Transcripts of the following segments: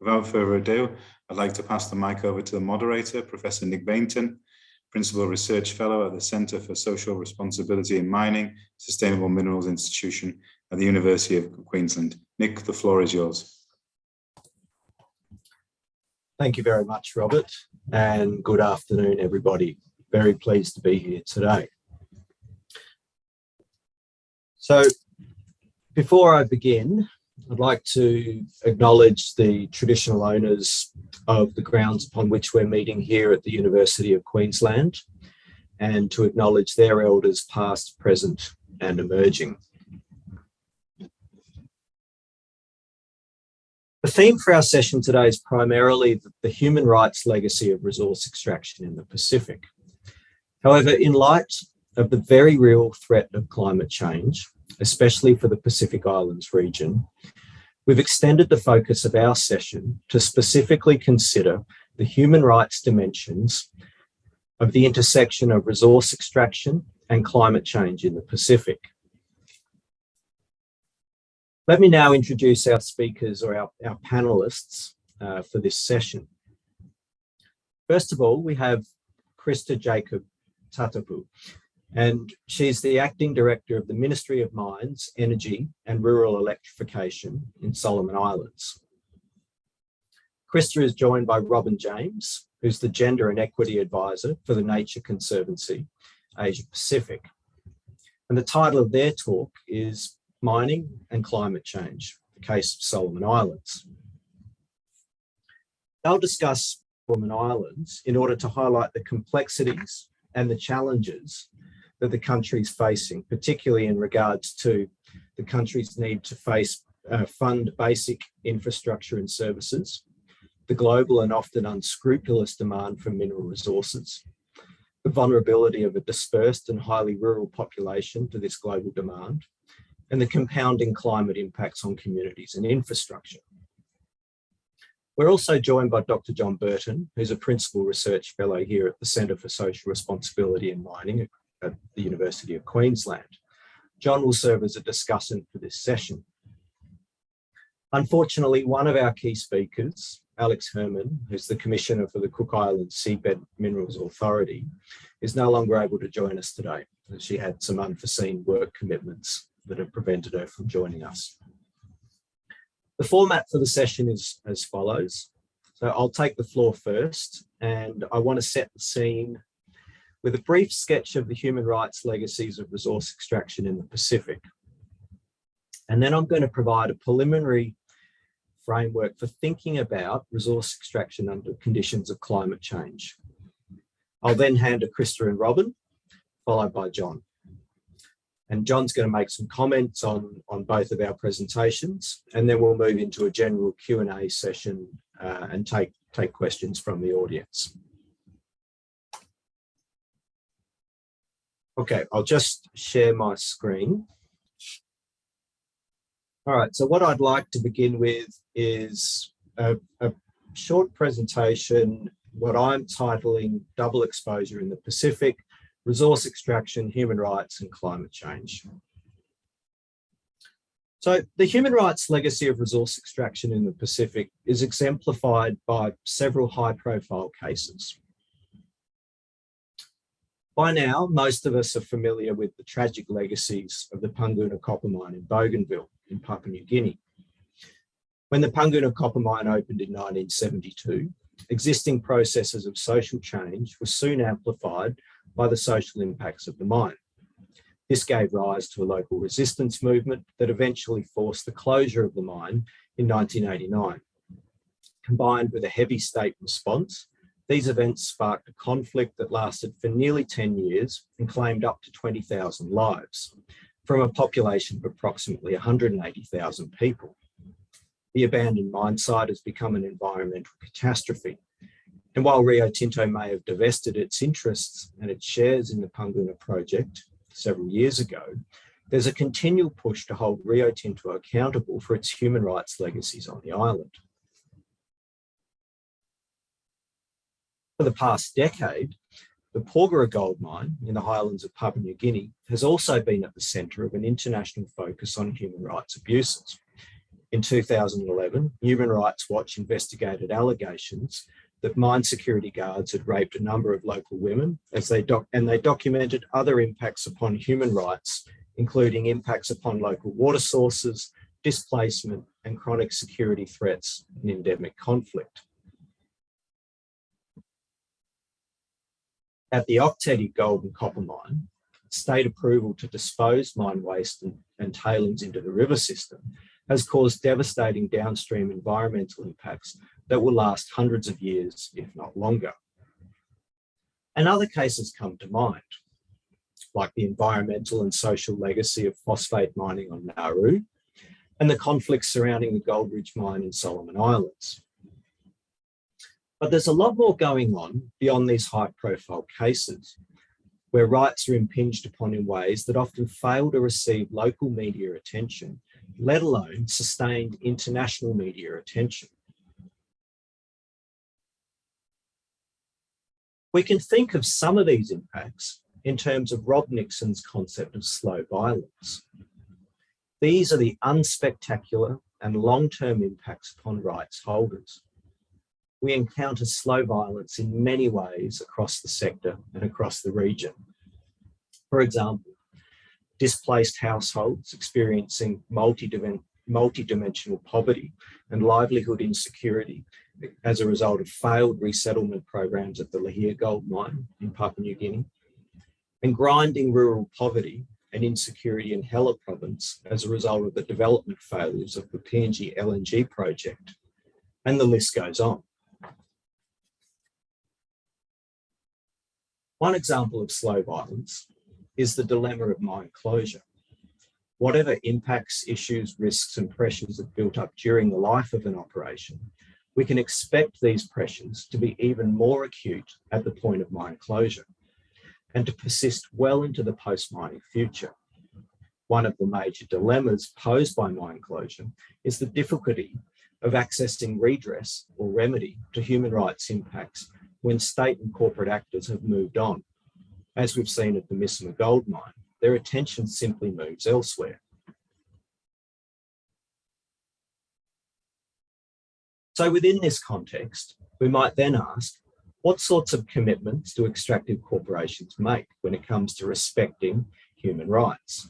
Without further ado, I'd like to pass the mic over to the moderator, Professor Nick Bainton, Principal Research Fellow at the Centre for Social Responsibility in Mining, Sustainable Minerals Institution at the University of Queensland. Nick, the floor is yours. Thank you very much, Robert, and good afternoon, everybody. Very pleased to be here today. So, before I begin, I'd like to acknowledge the traditional owners of the grounds upon which we're meeting here at the University of Queensland, and to acknowledge their elders past, present, and emerging. The theme for our session today is primarily the human rights legacy of resource extraction in the Pacific. However, in light of the very real threat of climate change, especially for the Pacific Islands region, we've extended the focus of our session to specifically consider the human rights dimensions of the intersection of resource extraction and climate change in the Pacific. Let me now introduce our speakers, or our panelists for this session. First of all, we have Krista Jacob Tatapu, and she's the Acting Director of the Ministry of Mines, Energy and Rural Electrification in Solomon Islands. Krista is joined by Robyn James, who's the Gender and Equity Advisor for the Nature Conservancy, Asia Pacific. And the title of their talk is Mining and Climate Change, the Case of Solomon Islands. They'll discuss Solomon Islands in order to highlight the complexities and the challenges that the country is facing, particularly in regards to the country's need to fund basic infrastructure and services, the global and often unscrupulous demand for mineral resources, the vulnerability of a dispersed and highly rural population to this global demand, and the compounding climate impacts on communities and infrastructure. We're also joined by Dr. John Burton, who's a Principal Research Fellow here at the Centre for Social Responsibility in Mining at the University of Queensland. John will serve as a discussant for this session. Unfortunately, one of our key speakers, Alex Herman, who's the Commissioner for the Cook Islands Seabed Minerals Authority, is no longer able to join us today, as she had some unforeseen work commitments that have prevented her from joining us. The format for the session is as follows. So I'll take the floor first, and I want to set the scene with a brief sketch of the human rights legacies of resource extraction in the Pacific. And then I'm going to provide a preliminary framework for thinking about resource extraction under conditions of climate change. I'll then hand to Krista and Robyn, followed by John. And John's going to make some comments on both of our presentations, and then we'll move into a general Q&A session and take questions from the audience. Okay, I'll just share my screen. All right, so what I'd like to begin with is a short presentation, what I'm titling Double Exposure in the Pacific, Resource Extraction, Human Rights and Climate Change. So the human rights legacy of resource extraction in the Pacific is exemplified by several high-profile cases. By now, most of us are familiar with the tragic legacies of the Panguna copper mine in Bougainville in Papua New Guinea. When the Panguna copper mine opened in 1972, existing processes of social change were soon amplified by the social impacts of the mine. This gave rise to a local resistance movement that eventually forced the closure of the mine in 1989. Combined with a heavy state response, these events sparked a conflict that lasted for nearly 10 years and claimed up to 20,000 lives, from a population of approximately 180,000 people. The abandoned mine site has become an environmental catastrophe. And while Rio Tinto may have divested its interests and its shares in the Panguna project several years ago, there's a continual push to hold Rio Tinto accountable for its human rights legacies on the island. For the past decade, the Porgera gold mine in the highlands of Papua New Guinea has also been at the centre of an international focus on human rights abuses. In 2011, Human Rights Watch investigated allegations that mine security guards had raped a number of local women and they documented other impacts upon human rights, including impacts upon local water sources, displacement, and chronic security threats and endemic conflict. At the OHCHR gold and copper mine, state approval to dispose mine waste and tailings into the river system has caused devastating downstream environmental impacts that will last hundreds of years, if not longer. And other cases come to mind, like the environmental and social legacy of phosphate mining on Nauru and the conflicts surrounding the Goldridge mine in Solomon Islands. But there's a lot more going on beyond these high-profile cases, where rights are impinged upon in ways that often fail to receive local media attention, let alone sustained international media attention. We can think of some of these impacts in terms of Rob Nixon's concept of slow violence. These are the unspectacular and long-term impacts upon rights holders. We encounter slow violence in many ways across the sector and across the region. For example, displaced households experiencing multi-dimensional poverty and livelihood insecurity as a result of failed resettlement programs at the Lihir gold mine in Papua New Guinea, and grinding rural poverty and insecurity in Hela province as a result of the development failures of the PNG LNG project, and the list goes on. One example of slow violence is the dilemma of mine closure. Whatever impacts, issues, risks, and pressures are built up during the life of an operation, we can expect these pressures to be even more acute at the point of mine closure and to persist well into the post-mining future. One of the major dilemmas posed by mine closure is the difficulty of accessing redress or remedy to human rights impacts when state and corporate actors have moved on. As we've seen at the Missima gold mine, their attention simply moves elsewhere. So within this context, we might then ask, what sorts of commitments do extractive corporations make when it comes to respecting human rights?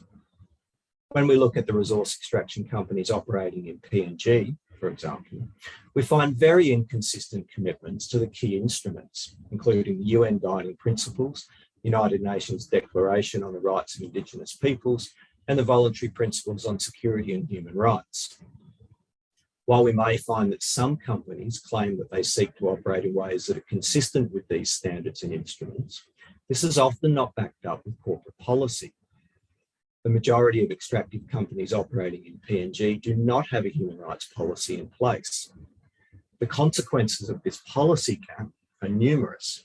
When we look at the resource extraction companies operating in PNG, for example, we find very inconsistent commitments to the key instruments, including the UN Guiding Principles, United Nations Declaration on the Rights of Indigenous Peoples, and the Voluntary Principles on Security and Human Rights. While we may find that some companies claim that they seek to operate in ways that are consistent with these standards and instruments, this is often not backed up with corporate policy. The majority of extractive companies operating in PNG do not have a human rights policy in place. The consequences of this policy gap are numerous.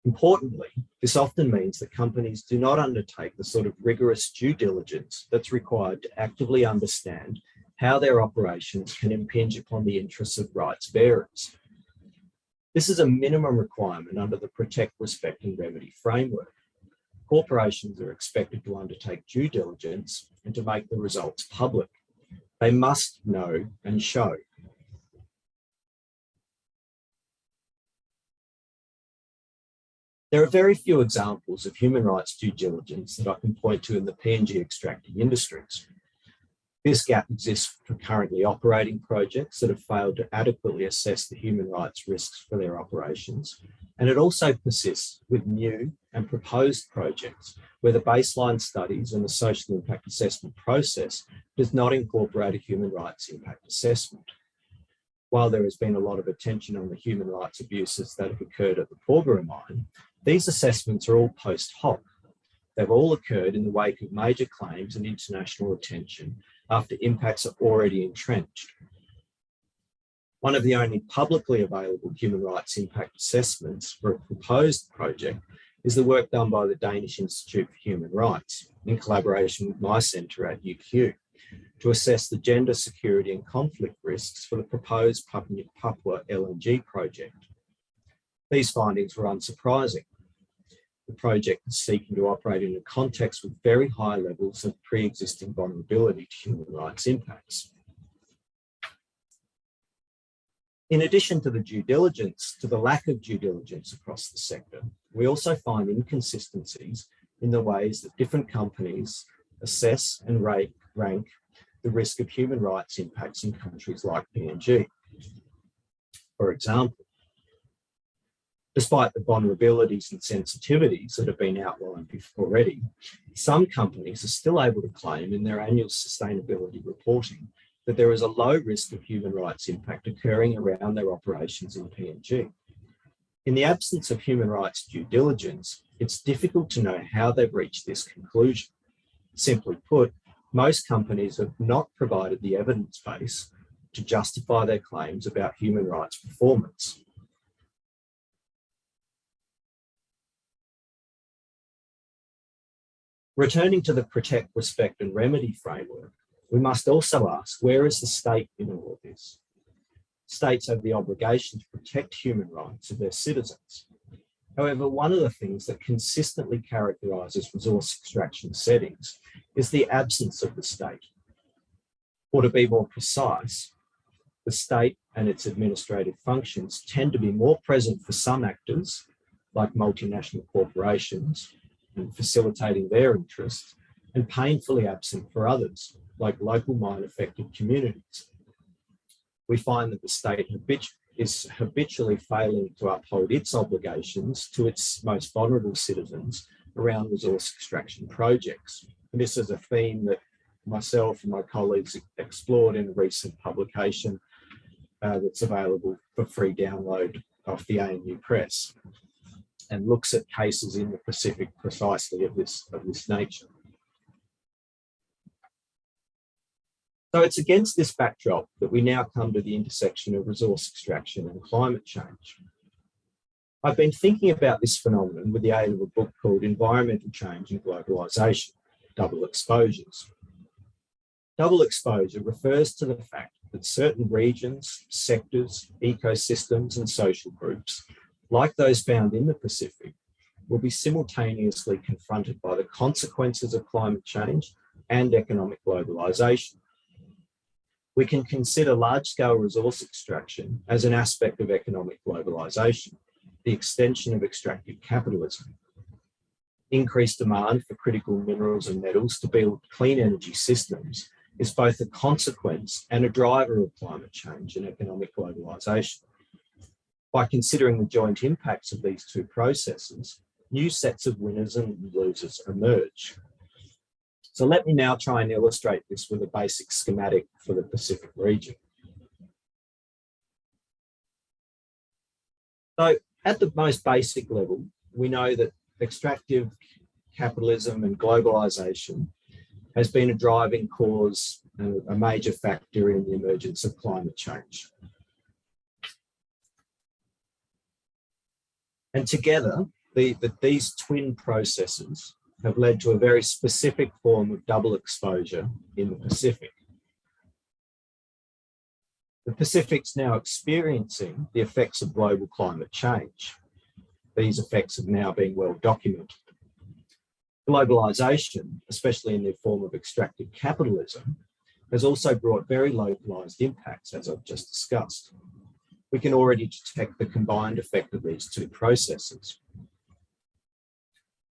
Importantly, this often means that companies do not undertake the sort of rigorous due diligence that's required to actively understand how their operations can impinge upon the interests of rights bearers. This is a minimum requirement under the Protect, Respect and Remedy framework. Corporations are expected to undertake due diligence and to make the results public. They must know and show. There are very few examples of human rights due diligence that I can point to in the PNG extracting industries. This gap exists for currently operating projects that have failed to adequately assess the human rights risks for their operations, and it also persists with new and proposed projects where the baseline studies and the social impact assessment process does not incorporate a human rights impact assessment. While there has been a lot of attention on the human rights abuses that have occurred at the Porgera mine, these assessments are all post hoc. They've all occurred in the wake of major claims and international attention after impacts are already entrenched. One of the only publicly available human rights impact assessments for a proposed project is the work done by the Danish Institute for Human Rights in collaboration with my centre at UQ to assess the gender security and conflict risks for the proposed Papua LNG project. These findings were unsurprising. The project is seeking to operate in a context with very high levels of pre-existing vulnerability to human rights impacts. In addition to the lack of due diligence across the sector, we also find inconsistencies in the ways that different companies assess and rank the risk of human rights impacts in countries like PNG. For example, despite the vulnerabilities and sensitivities that have been outlined already, some companies are still able to claim in their annual sustainability reporting that there is a low risk of human rights impact occurring around their operations in PNG. In the absence of human rights due diligence, it's difficult to know how they've reached this conclusion. Simply put, most companies have not provided the evidence base to justify their claims about human rights performance. Returning to the protect, respect and remedy framework, we must also ask, where is the state in all of this? States have the obligation to protect human rights of their citizens. However, one of the things that consistently characterises resource extraction settings is the absence of the state. Or to be more precise, the state and its administrative functions tend to be more present for some actors, like multinational corporations, and facilitating their interests, and painfully absent for others, like local mine-affected communities. We find that the state is habitually failing to uphold its obligations to its most vulnerable citizens around resource extraction projects. And this is a theme that myself and my colleagues explored in a recent publication that's available for free download off the ANU Press, and looks at cases in the Pacific precisely of this nature. So it's against this backdrop that we now come to the intersection of resource extraction and climate change. I've been thinking about this phenomenon with the aid of a book called Environmental Change and Globalisation, Double Exposures. Double exposure refers to the fact that certain regions, sectors, ecosystems and social groups, like those found in the Pacific, will be simultaneously confronted by the consequences of climate change and economic globalisation. We can consider large-scale resource extraction as an aspect of economic globalisation, the extension of extractive capitalism. Increased demand for critical minerals and metals to build clean energy systems is both a consequence and a driver of climate change and economic globalisation. By considering the joint impacts of these two processes, new sets of winners and losers emerge. So let me now try and illustrate this with a basic schematic for the Pacific region. So at the most basic level, we know that extractive capitalism and globalisation has been a driving cause, a major factor in the emergence of climate change. And together, these twin processes have led to a very specific form of double exposure in the Pacific. The Pacific's now experiencing the effects of global climate change. These effects have now been well documented. Globalisation, especially in the form of extractive capitalism, has also brought very localised impacts, as I've just discussed. We can already detect the combined effect of these two processes,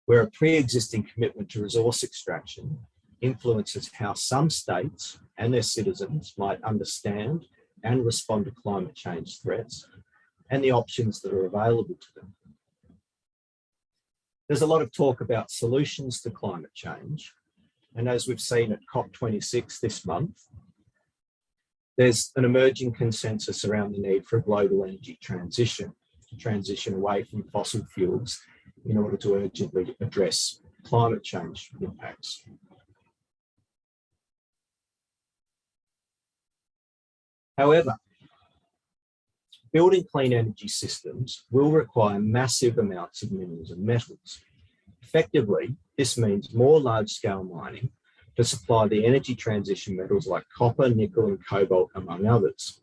where a pre-existing commitment to resource extraction influences how some states and their citizens might understand and respond to climate change threats and the options that are available to them. There's a lot of talk about solutions to climate change, and as we've seen at COP26 this month, there's an emerging consensus around the need for a global energy transition, to transition away from fossil fuels in order to urgently address climate change impacts. However, building clean energy systems will require massive amounts of minerals and metals. Effectively, this means more large-scale mining to supply the energy transition metals like copper, nickel, and cobalt, among others.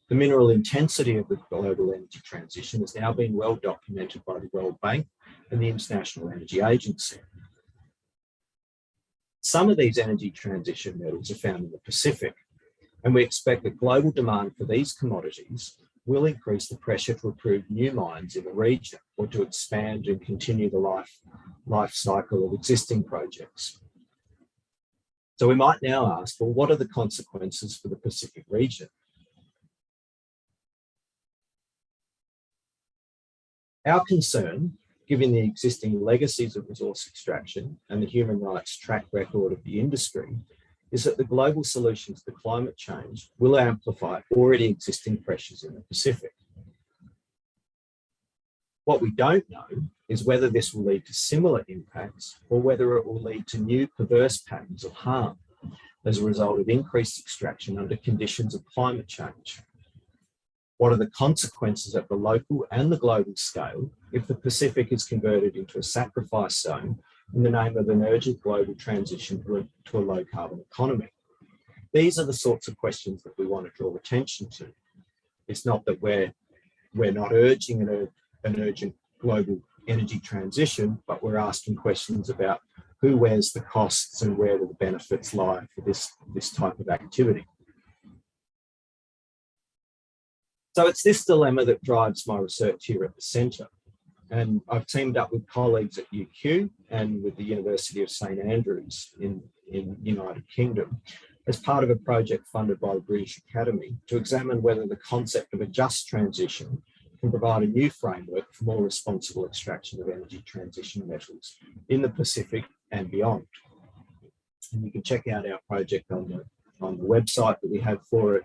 The mineral intensity of the global energy transition has now been well documented by the World Bank and the International Energy Agency. Some of these energy transition metals are found in the Pacific, and we expect that global demand for these commodities will increase the pressure to approve new mines in the region or to expand and continue the life cycle of existing projects. So we might now ask, well, what are the consequences for the Pacific region? Our concern, given the existing legacies of resource extraction and the human rights track record of the industry, is that the global solutions to climate change will amplify already existing pressures in the Pacific. What we don't know is whether this will lead to similar impacts or whether it will lead to new perverse patterns of harm as a result of increased extraction under conditions of climate change. What are the consequences at the local and the global scale if the Pacific is converted into a sacrifice zone in the name of an urgent global transition to a low carbon economy? These are the sorts of questions that we want to draw attention to. It's not that we're not urging an urgent global energy transition, but we're asking questions about who wears the costs and where do the benefits lie for this type of activity. So it's this dilemma that drives my research here at the centre. And I've teamed up with colleagues at UQ and with the University of St Andrews in United Kingdom as part of a project funded by the British Academy to examine whether the concept of a just transition can provide a new framework for more responsible extraction of energy transition metals in the Pacific and beyond. And you can check out our project on the website that we have for it,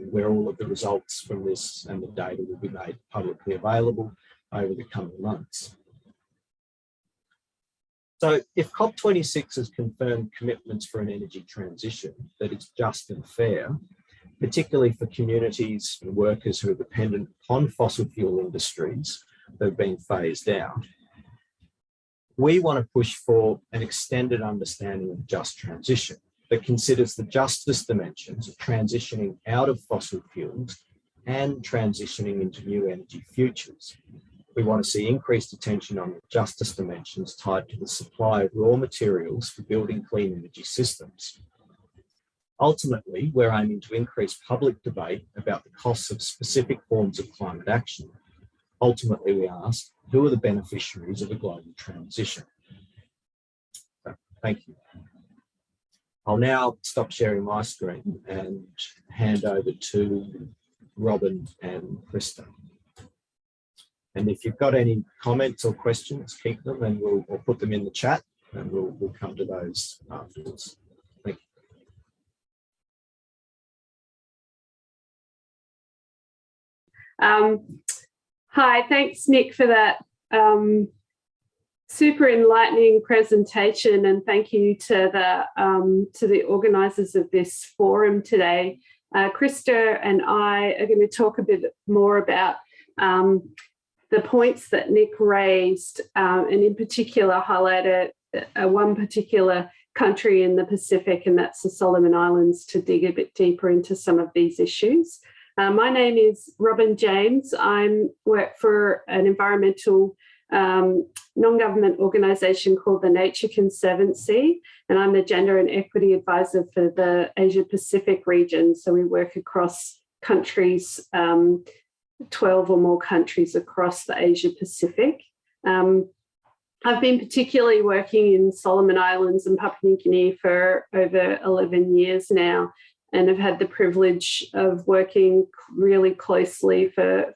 where all of the results from this and the data will be made publicly available over the coming months. So if COP26 has confirmed commitments for an energy transition that is just and fair, particularly for communities and workers who are dependent upon fossil fuel industries that have been phased out, we want to push for an extended understanding of just transition that considers the justice dimensions of transitioning out of fossil fuels and transitioning into new energy futures. We want to see increased attention on the justice dimensions tied to the supply of raw materials for building clean energy systems. Ultimately, we're aiming to increase public debate about the costs of specific forms of climate action. Ultimately, we ask, who are the beneficiaries of a global transition? So, thank you. I'll now stop sharing my screen and hand over to Robyn and Krista. And if you've got any comments or questions, keep them and we'll put them in the chat and we'll come to those afterwards. Thank you. Hi, thanks Nick for that super enlightening presentation, and thank you to the organisers of this forum today. Krista and I are going to talk a bit more about the points that Nick raised, and in particular highlighted one particular country in the Pacific, and that's the Solomon Islands, to dig a bit deeper into some of these issues. My name is Robyn James. I work for an environmental non-government organisation called the Nature Conservancy, and I'm the Gender and Equity Advisor for the Asia Pacific region. So we work across countries, 12 or more countries across the Asia Pacific. I've been particularly working in Solomon Islands and Papua New Guinea for over 11 years now, and I've had the privilege of working really closely for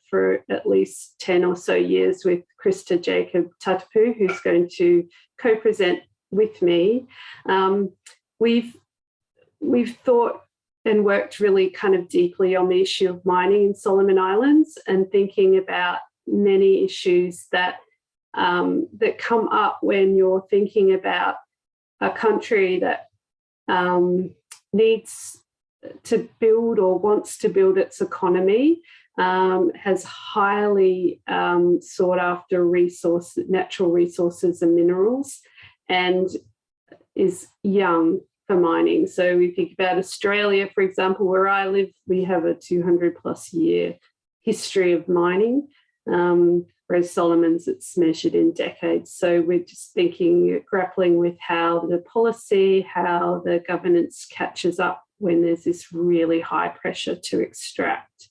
at least 10 or so years with Krista Jacob Tatapu, who's going to co-present with me. We've thought and worked really kind of deeply on the issue of mining in Solomon Islands and thinking about many issues that come up when you're thinking about a country that needs to build or wants to build its economy, has highly sought after natural resources and minerals, and is young for mining. So we think about Australia, for example, where I live, we have a 200+ year history of mining, whereas Solomon's, it's measured in decades. So we're just grappling with how the policy, how the governance catches up when there's this really high pressure to extract.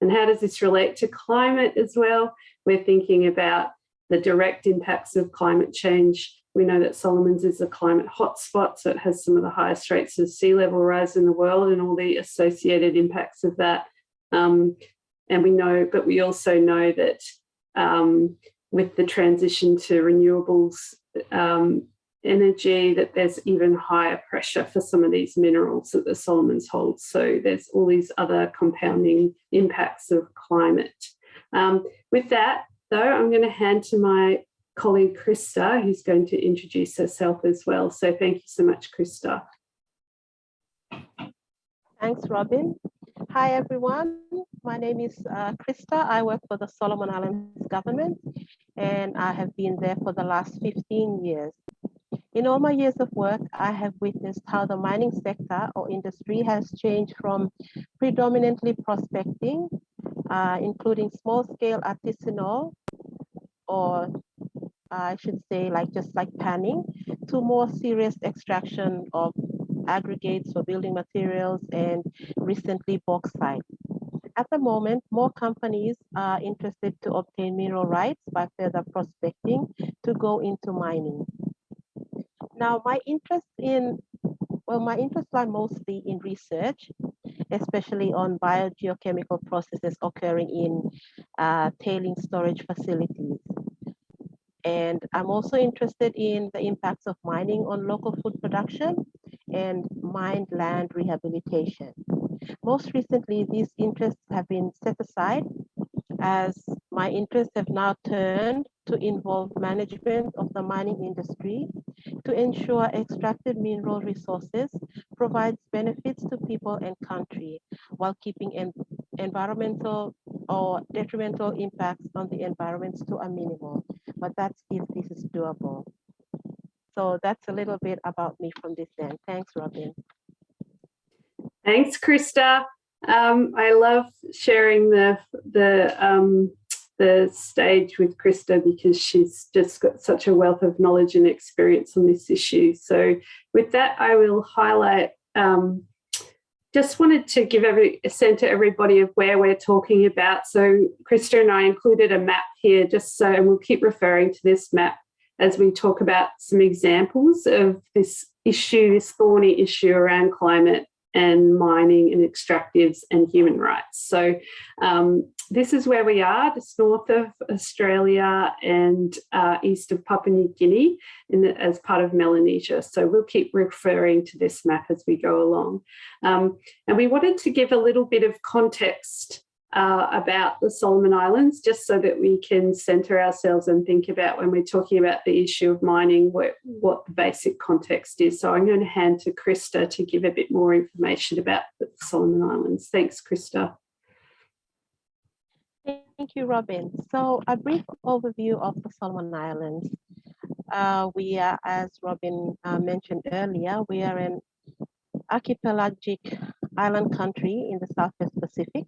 And how does this relate to climate as well? We're thinking about the direct impacts of climate change. We know that Solomons is a climate hotspot, so it has some of the highest rates of sea level rise in the world and all the associated impacts of that. And we know, but we also know that with the transition to renewables energy, that there's even higher pressure for some of these minerals that the Solomons hold. So there's all these other compounding impacts of climate. With that, though, I'm going to hand to my colleague Krista, who's going to introduce herself as well. So thank you so much, Krista. Thanks, Robyn. Hi, everyone. My name is Krista. I work for the Solomon Islands government, and I have been there for the last 15 years. In all my years of work, I have witnessed how the mining sector or industry has changed from predominantly prospecting, including small-scale artisanal, or I should say just like panning, to more serious extraction of aggregates for building materials and recently bauxite. At the moment, more companies are interested to obtain mineral rights by further prospecting to go into mining. Now, my interests lie mostly in research, especially on biogeochemical processes occurring in tailing storage facilities. And I'm also interested in the impacts of mining on local food production and mined land rehabilitation. Most recently, these interests have been set aside as my interests have now turned to involve management of the mining industry to ensure extracted mineral resources provides benefits to people and country while keeping environmental or detrimental impacts on the environment to a minimum. But that's if this is doable. So that's a little bit about me from this end. Thanks, Robyn. Thanks, Krista. I love sharing the stage with Krista because she's just got such a wealth of knowledge and experience on this issue. So with that, I will highlight, just wanted to give a sense to everybody of where we're talking about. So Krista and I included a map here just so, and we'll keep referring to this map as we talk about some examples of this issue, this thorny issue around climate and mining and extractives and human rights. So this is where we are, just north of Australia and east of Papua New Guinea as part of Melanesia. So we'll keep referring to this map as we go along. And we wanted to give a little bit of context about the Solomon Islands, just so that we can centre ourselves and think about when we're talking about the issue of mining, what the basic context is. So I'm going to hand to Krista to give a bit more information about the Solomon Islands. Thanks, Krista. Thank you, Robyn. So a brief overview of the Solomon Islands. We are, as Robyn mentioned earlier, we are an archipelagic island country in the Southwest Pacific,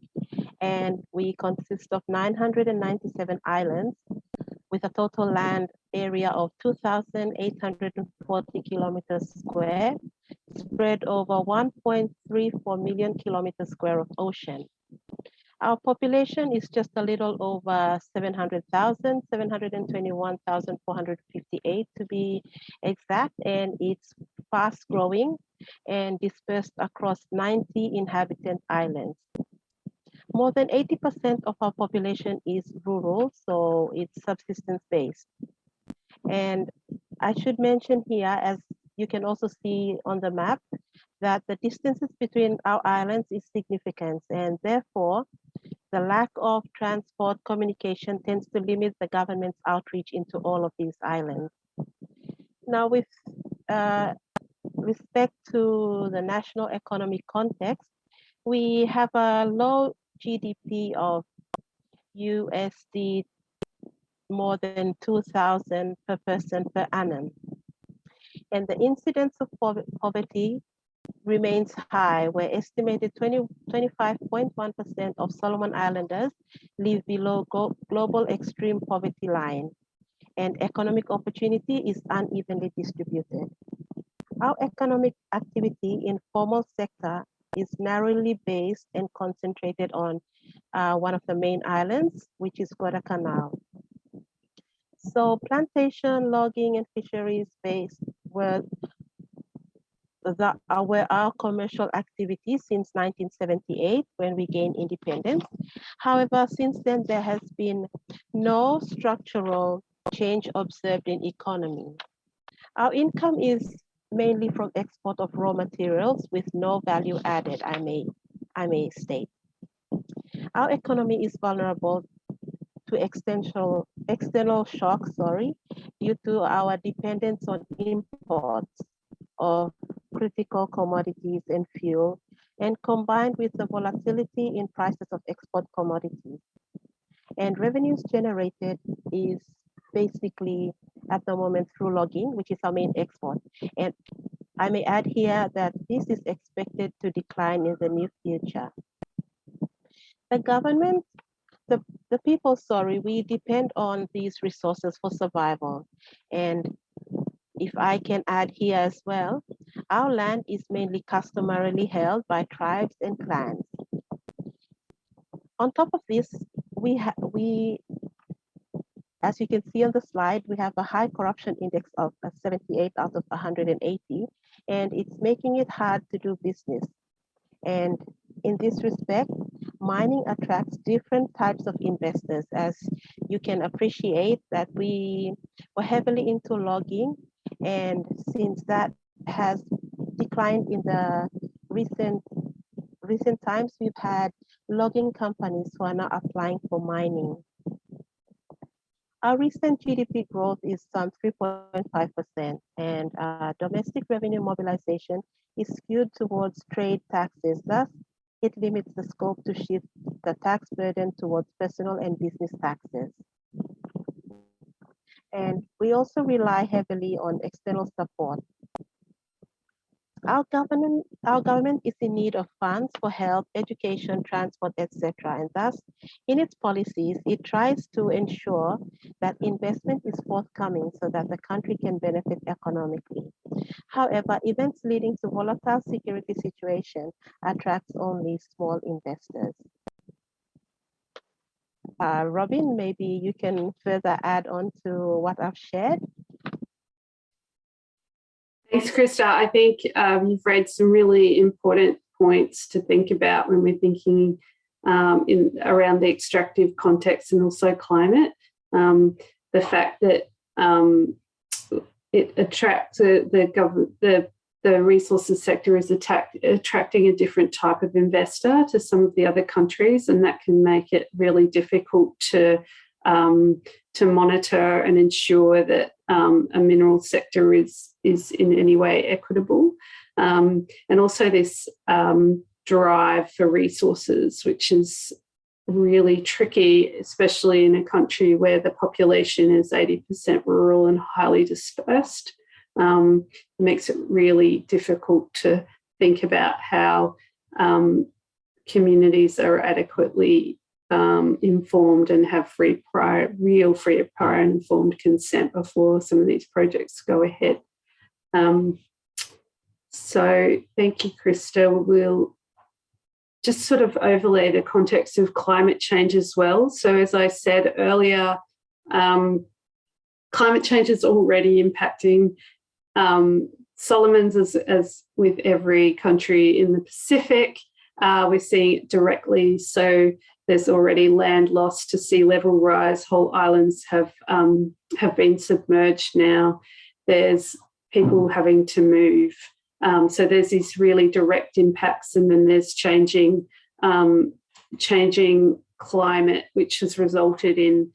and we consist of 997 islands with a total land area of 2,840 kilometers square, spread over 1.34 million kilometers square of ocean. Our population is just a little over 700,000, 721,458 to be exact, and it's fast growing and dispersed across 90 inhabitant islands. More than 80% of our population is rural, so it's subsistence based. And I should mention here, as you can also see on the map, that the distances between our islands is significant, and therefore the lack of transport communication tends to limit the government's outreach into all of these islands. Now, with respect to the national economic context, we have a low GDP of USD more than 2,000 per person per annum. And the incidence of poverty remains high, where estimated 25.1% of Solomon Islanders live below global extreme poverty line, and economic opportunity is unevenly distributed. Our economic activity in formal sector is narrowly based and concentrated on one of the main islands, which is Guadalcanal. So plantation, logging, and fisheries based were our commercial activities since 1978 when we gained independence. However, since then, there has been no structural change observed in economy. Our income is mainly from export of raw materials with no value added, I may state. Our economy is vulnerable to external shocks, due to our dependence on imports of critical commodities and fuel, and combined with the volatility in prices of export commodities. And revenues generated is basically at the moment through logging, which is our main export. And I may add here that this is expected to decline in the near future. The government, the people, we depend on these resources for survival. And if I can add here as well, our land is mainly customarily held by tribes and clans. On top of this, as you can see on the slide, we have a high corruption index of 78 out of 180, and it's making it hard to do business. And in this respect, mining attracts different types of investors. As you can appreciate that we were heavily into logging, and since that has declined in the recent times, we've had logging companies who are now applying for mining. Our recent GDP growth is some 3.5%, and domestic revenue mobilization is skewed towards trade taxes. Thus, it limits the scope to shift the tax burden towards personal and business taxes. And we also rely heavily on external support. Our government is in need of funds for health, education, transport, etc. And thus, in its policies, it tries to ensure that investment is forthcoming so that the country can benefit economically. However, events leading to volatile security situation attracts only small investors. Robyn, maybe you can further add on to what I've shared. Thanks, Krista. I think you've raised some really important points to think about when we're thinking around the extractive context and also climate. The fact that it attracts the resources sector is attracting a different type of investor to some of the other countries, and that can make it really difficult to monitor and ensure that a mineral sector is in any way equitable. And also this drive for resources, which is really tricky, especially in a country where the population is 80% rural and highly dispersed. It makes it really difficult to think about how communities are adequately informed and have real free, prior and informed consent before some of these projects go ahead. So thank you, Krista. We'll just sort of overlay the context of climate change as well. So as I said earlier, climate change is already impacting Solomons as with every country in the Pacific. We're seeing it directly. So there's already land loss to sea level rise. Whole islands have been submerged now. There's people having to move. So there's these really direct impacts, and then there's changing climate, which has resulted in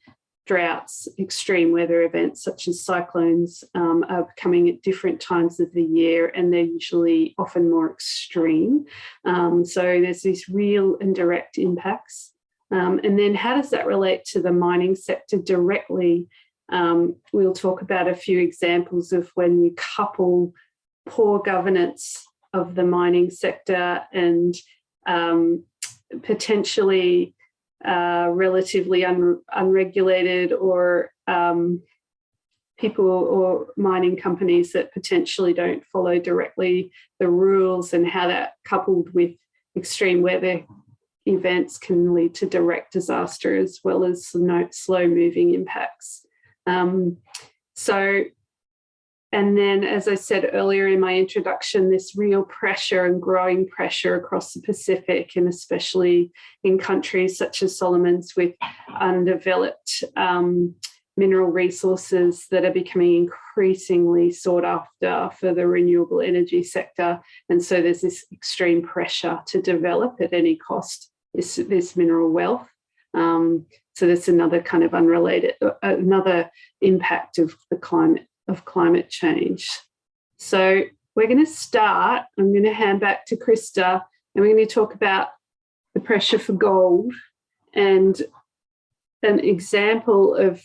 droughts, extreme weather events such as cyclones are coming at different times of the year, and they're usually often more extreme. So there's these real and direct impacts. And then how does that relate to the mining sector directly? We'll talk about a few examples of when you couple poor governance of the mining sector and potentially relatively unregulated or people or mining companies that potentially don't follow directly the rules, and how that coupled with extreme weather events can lead to direct disaster as well as slow moving impacts. And then, as I said earlier in my introduction, this real pressure and growing pressure across the Pacific, and especially in countries such as Solomon's with undeveloped mineral resources that are becoming increasingly sought after for the renewable energy sector. And so there's this extreme pressure to develop at any cost this mineral wealth. So that's another kind of unrelated, another impact of the climate change. So we're going to start. I'm going to hand back to Krista, and we're going to talk about the pressure for gold and an example of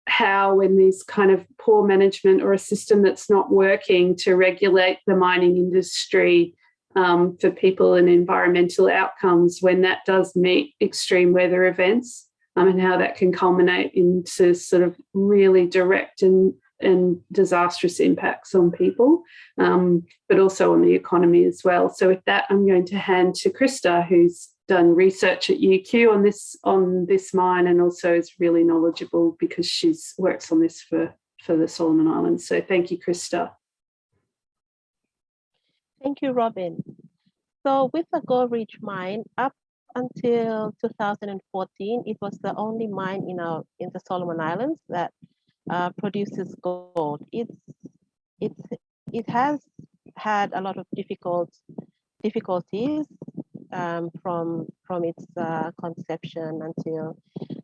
how, when there's kind of poor management or a system that's not working to regulate the mining industry for people and environmental outcomes, when that does meet extreme weather events, and how that can culminate into sort of really direct and disastrous impacts on people, but also on the economy as well. So with that, I'm going to hand to Krista, who's done research at UQ on this mine, and also is really knowledgeable because she's works on this for the Solomon Islands. So thank you, Krista. Thank you, Robyn. So with the Gold Ridge mine, up until 2014, it was the only mine in the Solomon Islands that produces gold. It has had a lot of difficulties from its conception until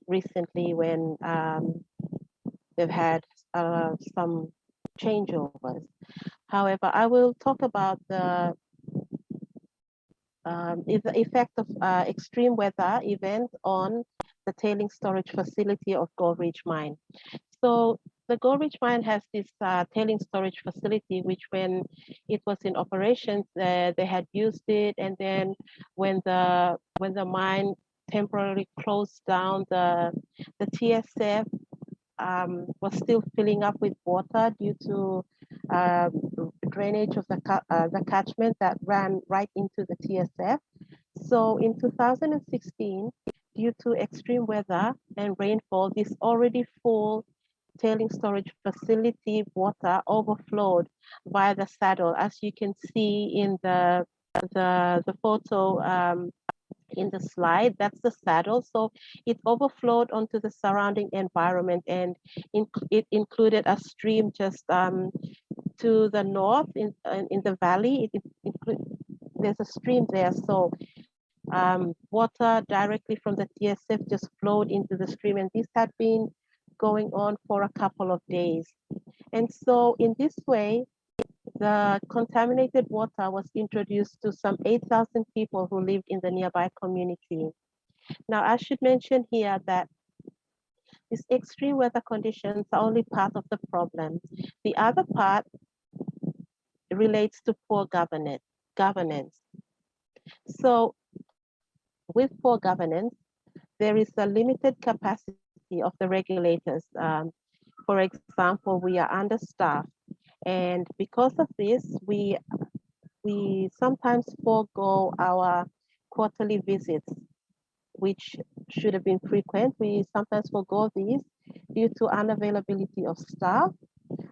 recently, when they've had some changeovers. However, I will talk about the effect of extreme weather events on the tailing storage facility of Gold Ridge mine. So the Gold Ridge mine has this tailing storage facility, which when it was in operations, they had used it, and then when the mine temporarily closed down, the TSF was still filling up with water due to drainage of the catchment that ran right into the TSF. So in 2016, due to extreme weather and rainfall, this already full tailing storage facility water overflowed via the saddle, as you can see in the photo in the slide. That's the saddle. So it overflowed onto the surrounding environment, and it included a stream just to the north in the valley. There's a stream there, so water directly from the TSF just flowed into the stream, and this had been going on for a couple of days. And so in this way, the contaminated water was introduced to some 8,000 people who lived in the nearby community. Now, I should mention here that these extreme weather conditions are only part of the problem. The other part relates to poor governance. So with poor governance, there is a limited capacity of the regulators. For example, we are understaffed, and because of this, we sometimes forego our quarterly visits, which should have been frequent. We sometimes forego these due to unavailability of staff,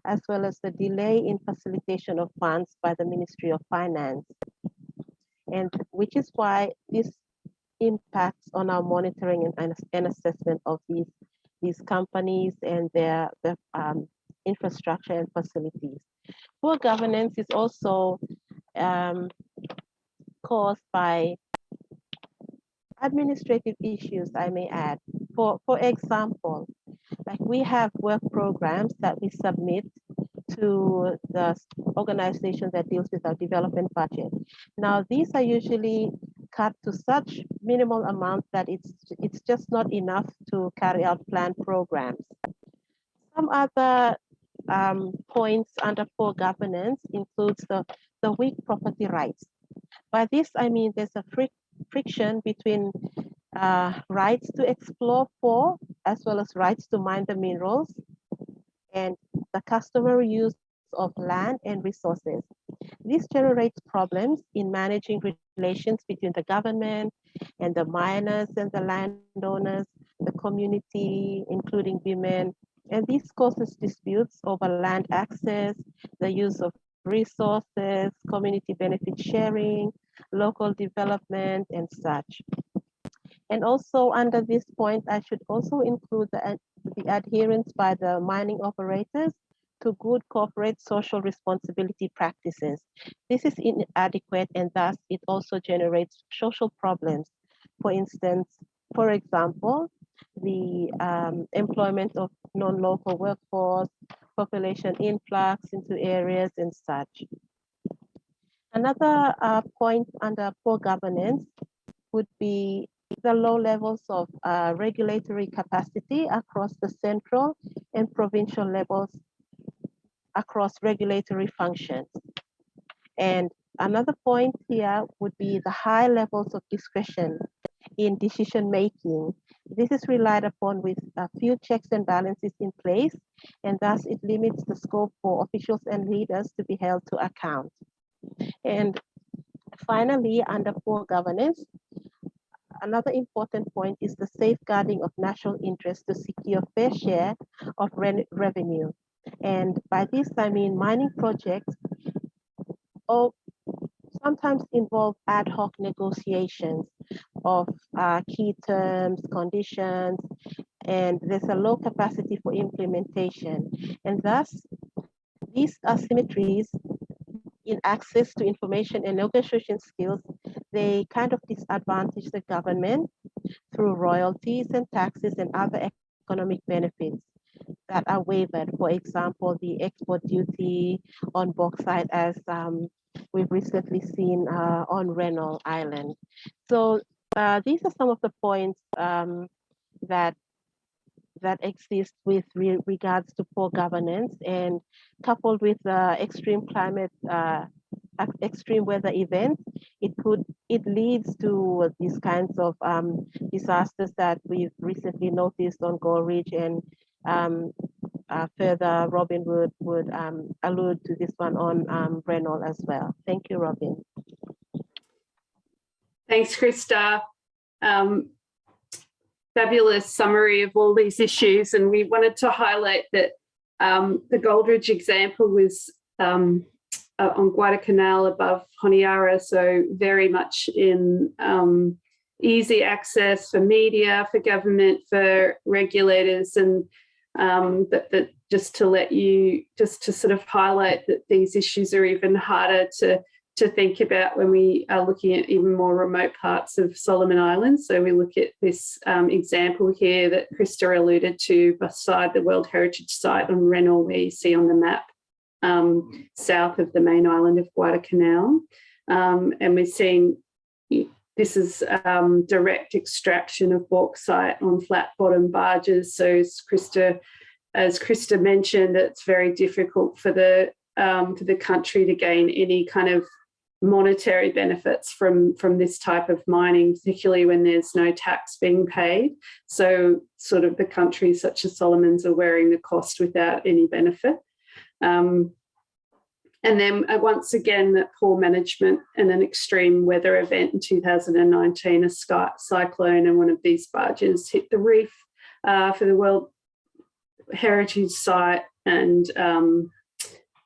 as well as the delay in facilitation of funds by the Ministry of Finance, and which is why this impacts on our monitoring and assessment of these companies and their infrastructure and facilities. Poor governance is also caused by administrative issues, I may add. For example, like we have work programs that we submit to the organization that deals with our development budget. Now, these are usually cut to such minimal amount that it's just not enough to carry out planned programs. Some other points under poor governance includes the weak property rights. By this, I mean there's a friction between rights to explore for, as well as rights to mine the minerals, and the customary use of land and resources. This generates problems in managing relations between the government and the miners and the landowners, the community, including women, and this causes disputes over land access, the use of resources, community benefit sharing, local development, and such. And also under this point, I should also include the adherence by the mining operators to good corporate social responsibility practices. This is inadequate, and thus it also generates social problems. For instance, for example, the employment of non-local workforce, population influx into areas and such. Another point under poor governance would be the low levels of regulatory capacity across the central and provincial levels across regulatory functions. And another point here would be the high levels of discretion in decision making. This is relied upon with a few checks and balances in place, and thus it limits the scope for officials and leaders to be held to account. And finally, under poor governance, another important point is the safeguarding of national interest to secure fair share of revenue. And by this, I mean mining projects sometimes involve ad hoc negotiations of key terms, conditions, and there's a low capacity for implementation. And thus, these asymmetries in access to information and negotiation skills, they kind of disadvantage the government through royalties and taxes and other economic benefits that are waived. For example, the export duty on bauxite, as we've recently seen on Rennell Island. So these are some of the points that exist with regards to poor governance, and coupled with extreme climate, extreme weather events, it leads to these kinds of disasters that we've recently noticed on Gore Ridge, and further Robyn would allude to this one on Rennell as well. Thank you, Robyn. Thanks, Krista. Fabulous summary of all these issues, and we wanted to highlight that the Goldridge example was on Guadalcanal above Honiara, so very much in easy access for media, for government, for regulators, and but just to sort of highlight that these issues are even harder to think about when we are looking at even more remote parts of Solomon Islands. So we look at this example here that Krista alluded to beside the World Heritage Site on Rennell, where you see on the map south of the main island of Guadalcanal. And we're seeing this is direct extraction of bauxite on flat bottom barges. So as Krista mentioned, it's very difficult for the country to gain any kind of monetary benefits from this type of mining, particularly when there's no tax being paid. So sort of the countries such as Solomon's are wearing the cost without any benefit. And then once again, that poor management and an extreme weather event in 2019, a cyclone, and one of these barges hit the reef for the World Heritage Site, and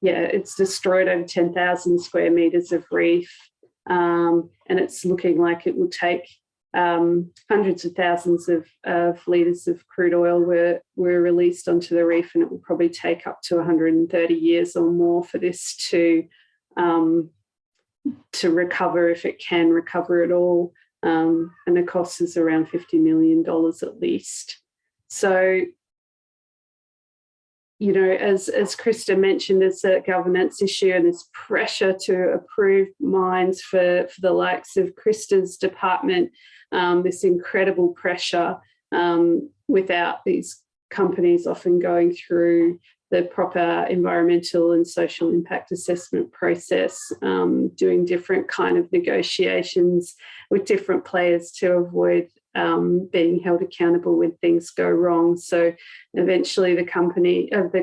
it's destroyed over 10,000 square metres of reef, and it's looking like it will take hundreds of thousands of litres of crude oil were released onto the reef, and it will probably take up to 130 years or more for this to recover, if it can recover at all, and the cost is around $50 million at least. So, you know, as Krista mentioned, it's a governance issue, and there's pressure to approve mines for the likes of Krista's department, this incredible pressure without these companies often going through the proper environmental and social impact assessment process, doing different kind of negotiations with different players to avoid being held accountable when things go wrong. So eventually the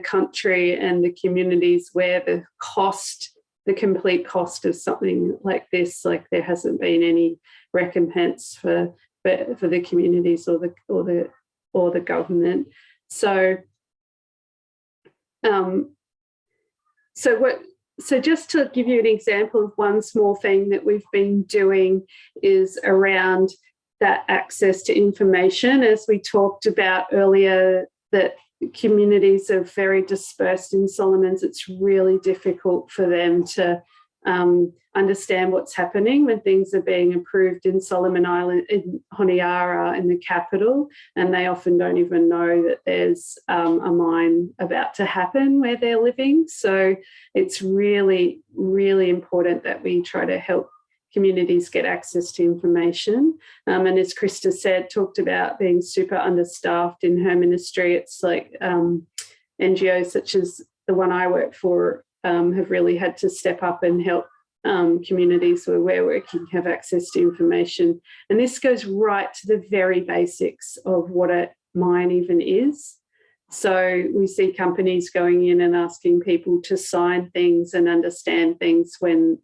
country and the communities where the cost the complete cost of something like this. Like there hasn't been any recompense for the communities or the government. So So just to give you an example of one small thing that we've been doing is around that access to information. As we talked about earlier, that communities are very dispersed in Solomons. It's really difficult for them to understand what's happening when things are being approved in Solomon Island, in Honiara, in the capital, and they often don't even know that there's a mine about to happen where they're living. So it's really, really important that we try to help communities get access to information. And as Krista said, talked about being super understaffed in her ministry. It's like NGOs such as the one I work for have really had to step up and help communities where we're working have access to information. And this goes right to the very basics of what a mine even is. So we see companies going in and asking people to sign things and understand things when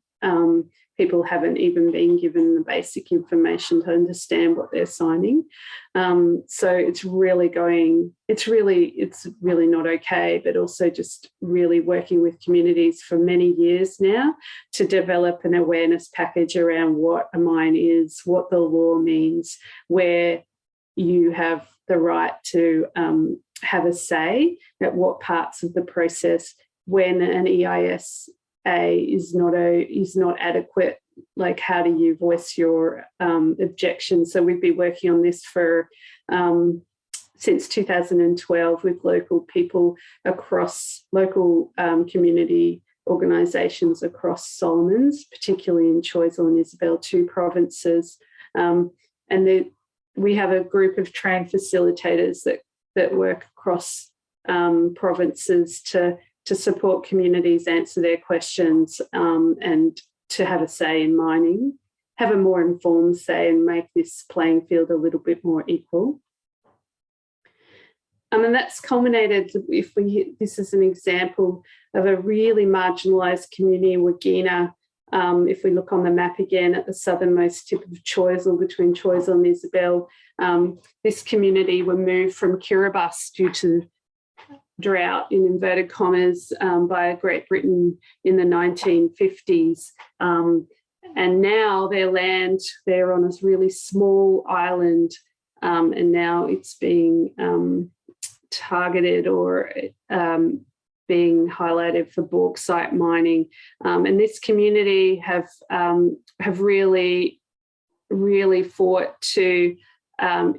people haven't even been given the basic information to understand what they're signing. So it's really not okay, but also just really working with communities for many years now to develop an awareness package around what a mine is, what the law means, where you have the right to have a say at what parts of the process, when an EIS is not adequate, like how do you voice your objections. So we've been working on this for since 2012 with local people across local community organisations across Solomons, particularly in Choiseul and Isabel, 2 provinces. We have a group of trained facilitators that work across provinces to support communities answer their questions and to have a say in mining, have a more informed say and make this playing field a little bit more equal. And that's culminated, this is an example of a really marginalised community, Wagina. If we look on the map again at the southernmost tip of Choiseul, between Choiseul and Isabel, this community were moved from Kiribati due to drought, in inverted commas, by Great Britain in the 1950s. And now their land, they're on this really small island, and now it's being targeted or being highlighted for bauxite mining. And this community have really, really fought to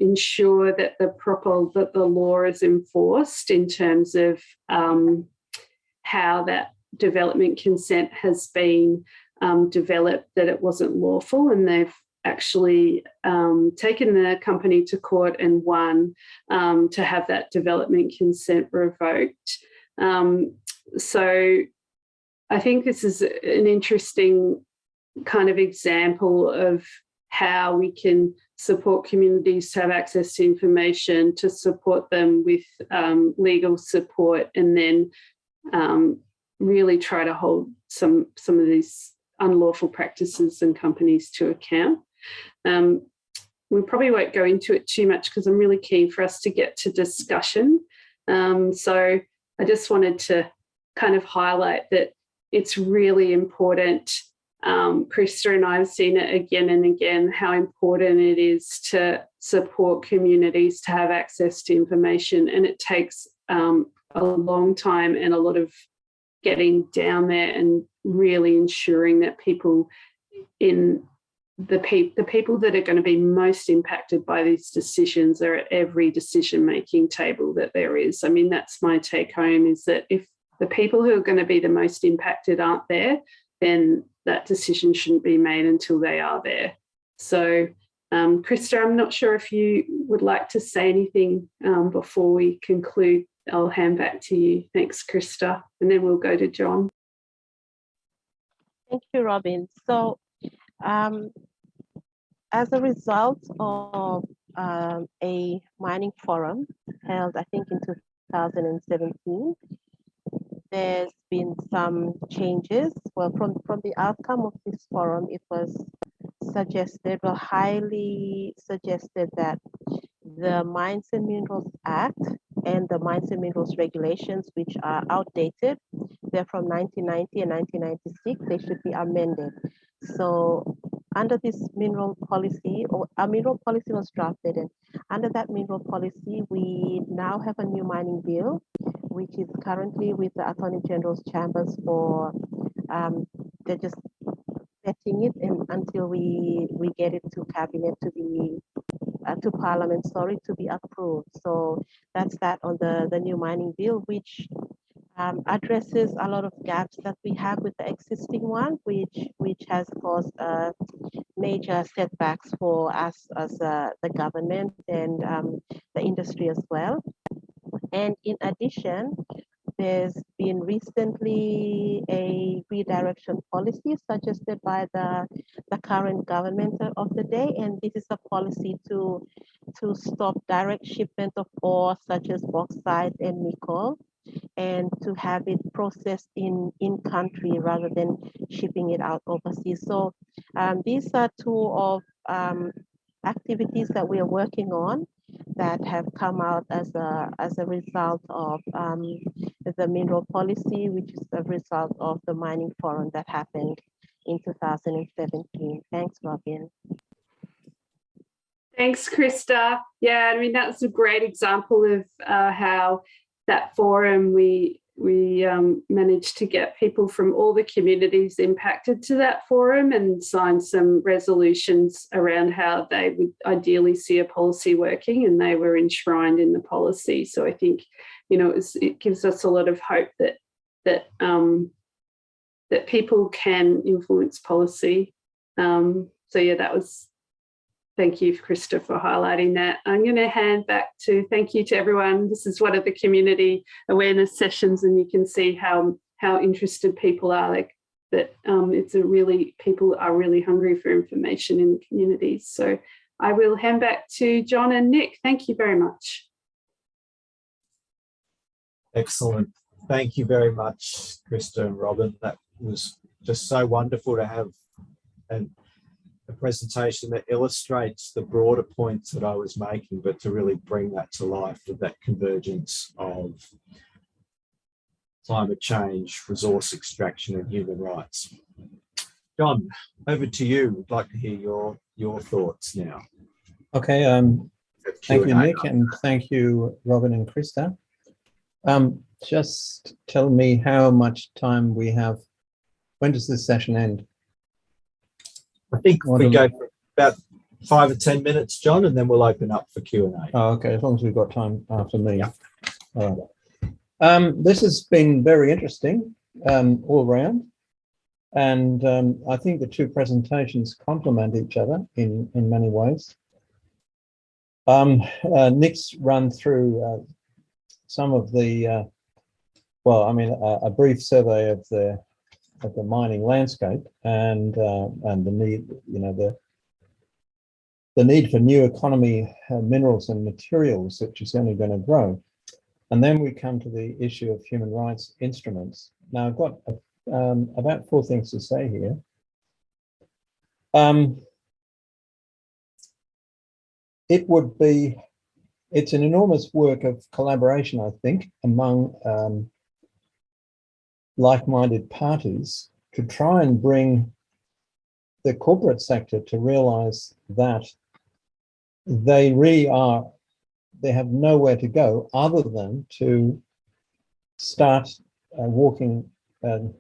ensure that the law is enforced in terms of how that development consent has been developed, that it wasn't lawful, and they've actually taken the company to court and won to have that development consent revoked. So I think this is an interesting kind of example of how we can support communities to have access to information, to support them with legal support, and then really try to hold some of these unlawful practices and companies to account. We probably won't go into it too much because I'm really keen for us to get to discussion. So I just wanted to kind of highlight that it's really important. Krista and I have seen it again and again, how important it is to support communities to have access to information. And it takes a long time and a lot of getting down there and really ensuring that people in the people that are going to be most impacted by these decisions are at every decision-making table that there is. I mean, that's my take home, is that if the people who are going to be the most impacted aren't there, then that decision shouldn't be made until they are there. So, Krista, I'm not sure if you would like to say anything before we conclude. I'll hand back to you. Thanks, Krista. And then we'll go to John. Thank you, Robyn. So, as a result of a mining forum held, I think, in 2017, there's been some changes. Well, from the outcome of this forum, it was suggested, or highly suggested, that the Mines and Minerals Act and the Mines and Minerals Regulations, which are outdated, they're from 1990 and 1996, they should be amended. So under this mineral policy, or a mineral policy was drafted, and under that mineral policy, we now have a new mining bill, which is currently with the Attorney General's chambers for, they're just setting it and until we get it to cabinet to be, to parliament, sorry, to be approved. So that's that on the new mining bill, which addresses a lot of gaps that we have with the existing one, which has caused major setbacks for us as the government and the industry as well. And in addition, there's been recently a redirection policy suggested by the current government of the day, and this is a policy to stop direct shipment of ore such as bauxite and nickel, and to have it processed in country rather than shipping it out overseas. So these are two of activities that we are working on that have come out as a result of the mineral policy, which is a result of the mining forum that happened in 2017. Thanks, Robyn. Thanks, Krista. Yeah, I mean, that's a great example of how that forum, we managed to get people from all the communities impacted to that forum and sign some resolutions around how they would ideally see a policy working, and they were enshrined in the policy. So I think, you know, it gives us a lot of hope that people can influence policy. So yeah, that was. Thank you, Krista, for highlighting that. I'm going to hand back to thank you to everyone. This is one of the community awareness sessions, and you can see how interested people are. Like that, it's a really, people are really hungry for information in the communities. So I will hand back to John and Nick. Thank you very much. Excellent. Thank you very much, Krista and Robyn. That was just so wonderful to have a presentation that illustrates the broader points that I was making, but to really bring that to life with that convergence of climate change, resource extraction and human rights. John, over to you. I'd like to hear your thoughts now. Okay, thank you, Nick, and thank you, Robyn and Krista. Just tell me how much time we have. When does this session end? I think we go for about 5 or 10 minutes, John, and then we'll open up for Q&A. Oh, okay, as long as we've got time after me. Yeah. All right. This has been very interesting all around, and I think the two presentations complement each other in many ways. Nick's run through some of the, well, I mean, a brief survey of the mining landscape and the need, you know, the need for new economy minerals and materials, which is only going to grow. And then we come to the issue of human rights instruments. Now I've got about 4 things to say here. It's an enormous work of collaboration, I think, among like-minded parties to try and bring the corporate sector to realize that they have nowhere to go other than to start talking the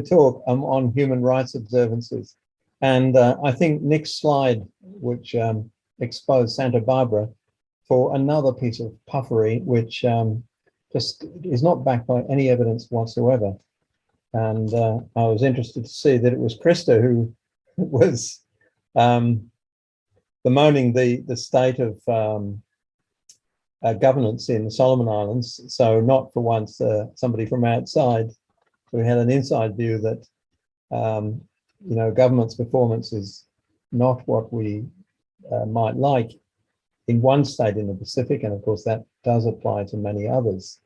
talk on human rights observances. And I think Nick's slide, which exposed Santa Barbara for another piece of puffery, which just is not backed by any evidence whatsoever. And I was interested to see that it was Krista who was bemoaning the state of governance in the Solomon Islands. So not for once somebody from outside who had an inside view that you know, government's performance is not what we might like in one state in the Pacific, and of course that does apply to many others.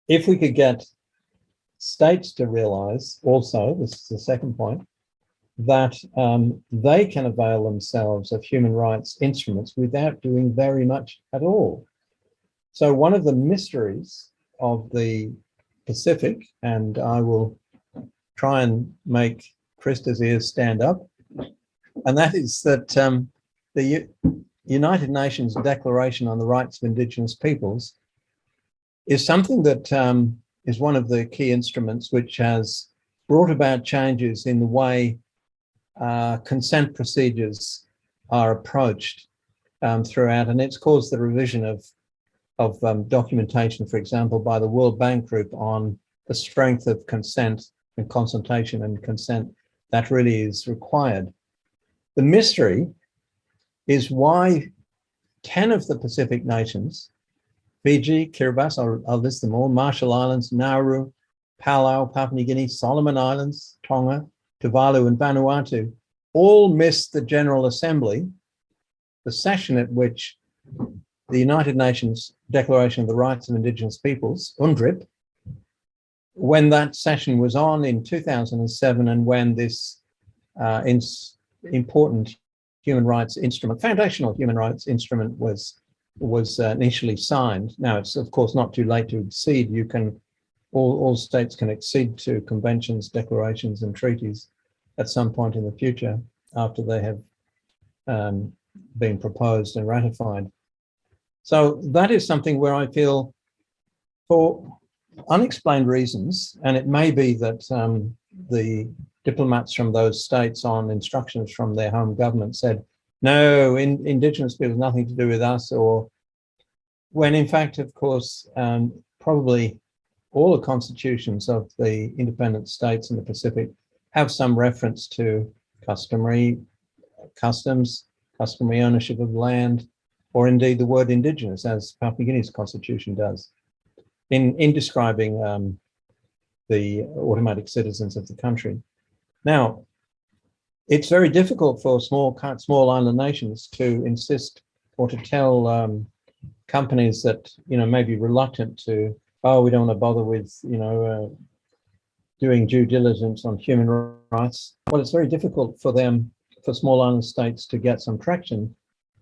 If we could get states to realize also, this is the second point, that they can avail themselves of human rights instruments without doing very much at all. So one of the mysteries of the Pacific, and I will try and make Krista's ears stand up, and that is that the United Nations Declaration on the Rights of Indigenous Peoples is something that is one of the key instruments which has brought about changes in the way consent procedures are approached throughout, and it's caused the revision of documentation, for example, by the World Bank Group on the strength of consent and consultation and consent that really is required. The mystery is why 10 of the Pacific nations, Fiji, Kiribati, I'll list them all, Marshall Islands, Nauru, Palau, Papua New Guinea, Solomon Islands, Tonga, Tuvalu and Vanuatu, all missed the General Assembly, the session at which the United Nations Declaration of the Rights of Indigenous Peoples, UNDRIP, when that session was on in 2007 and when this important human rights instrument, foundational human rights instrument was initially signed. Now it's of course not too late to accede. You can, all states can accede to conventions, declarations and treaties at some point in the future after they have been proposed and ratified. So that is something where I feel, for unexplained reasons, and it may be that the diplomats from those states on instructions from their home government said, no, Indigenous people have nothing to do with us, or when in fact, of course, probably all the constitutions of the independent states in the Pacific have some reference to customary customs, customary ownership of land, or indeed the word Indigenous, as Papua New Guinea's constitution does, in describing the automatic citizens of the country. Now, it's very difficult for small island nations to insist or to tell companies that, may be reluctant to, oh, we don't want to bother with, doing due diligence on human rights. Well, it's very difficult for them, for small island states, to get some traction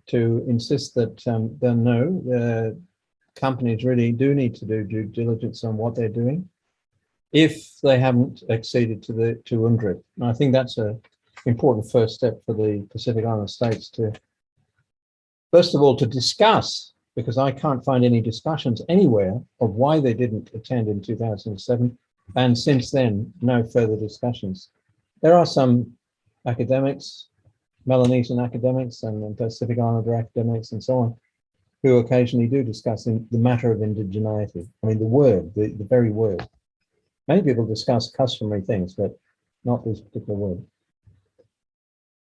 to insist that no, companies really do need to do due diligence on what they're doing if they haven't acceded to UNDRIP. And I think that's an important first step for the Pacific Island states to, first of all, to discuss, because I can't find any discussions anywhere of why they didn't attend in 2007. And since then, no further discussions. There are some academics, Melanesian academics and Pacific Islander academics and so on, who occasionally do discuss the matter of indigeneity. I mean, the word, the very word. Many people discuss customary things, but not this particular word.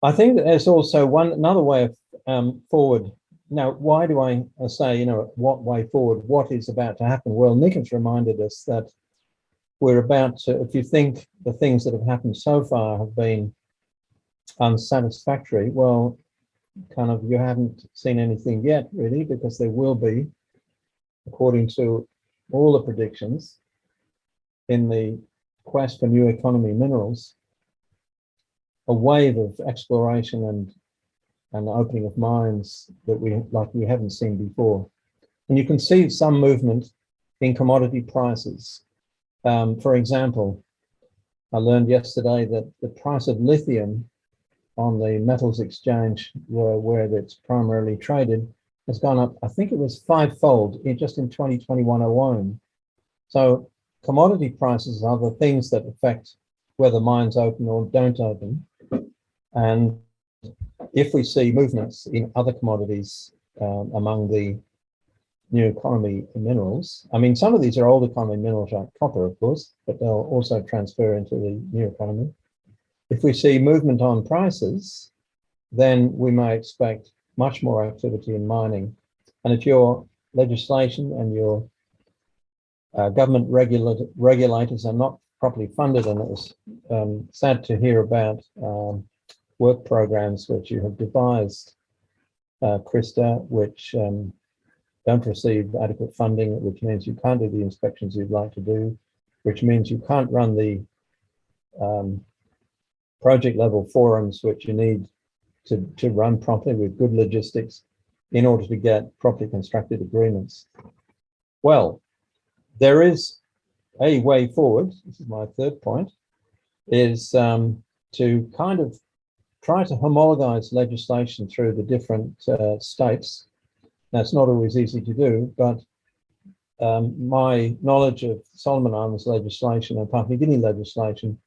I think that there's also another way of forward. Now, why do I say, what way forward? What is about to happen? Well, Nick has reminded us that we're about to, if you think the things that have happened so far have been unsatisfactory, well, you haven't seen anything yet, really, because there will be, according to all the predictions, in the quest for new economy minerals, a wave of exploration and opening of mines that we haven't seen before. And you can see some movement in commodity prices. For example, I learned yesterday that the price of lithium on the metals exchange, where it's primarily traded, has gone up, I think it was 5-fold just in 2021 alone. So commodity prices are the things that affect whether mines open or don't open. And if we see movements in other commodities among the new economy minerals, I mean, some of these are old economy minerals like copper, of course, but they'll also transfer into the new economy. If we see movement on prices, then we may expect much more activity in mining. And if your legislation and your government regulators are not properly funded, and it was sad to hear about work programs which you have devised, Krista, which don't receive adequate funding, which means you can't do the inspections you'd like to do, which means you can't run the project level forums which you need to run properly with good logistics in order to get properly constructed agreements. Well, there is a way forward. This is my third point, is to kind of try to homologize legislation through the different states. Now, it's not always easy to do, but my knowledge of Solomon Islands legislation and Papua New Guinea legislation,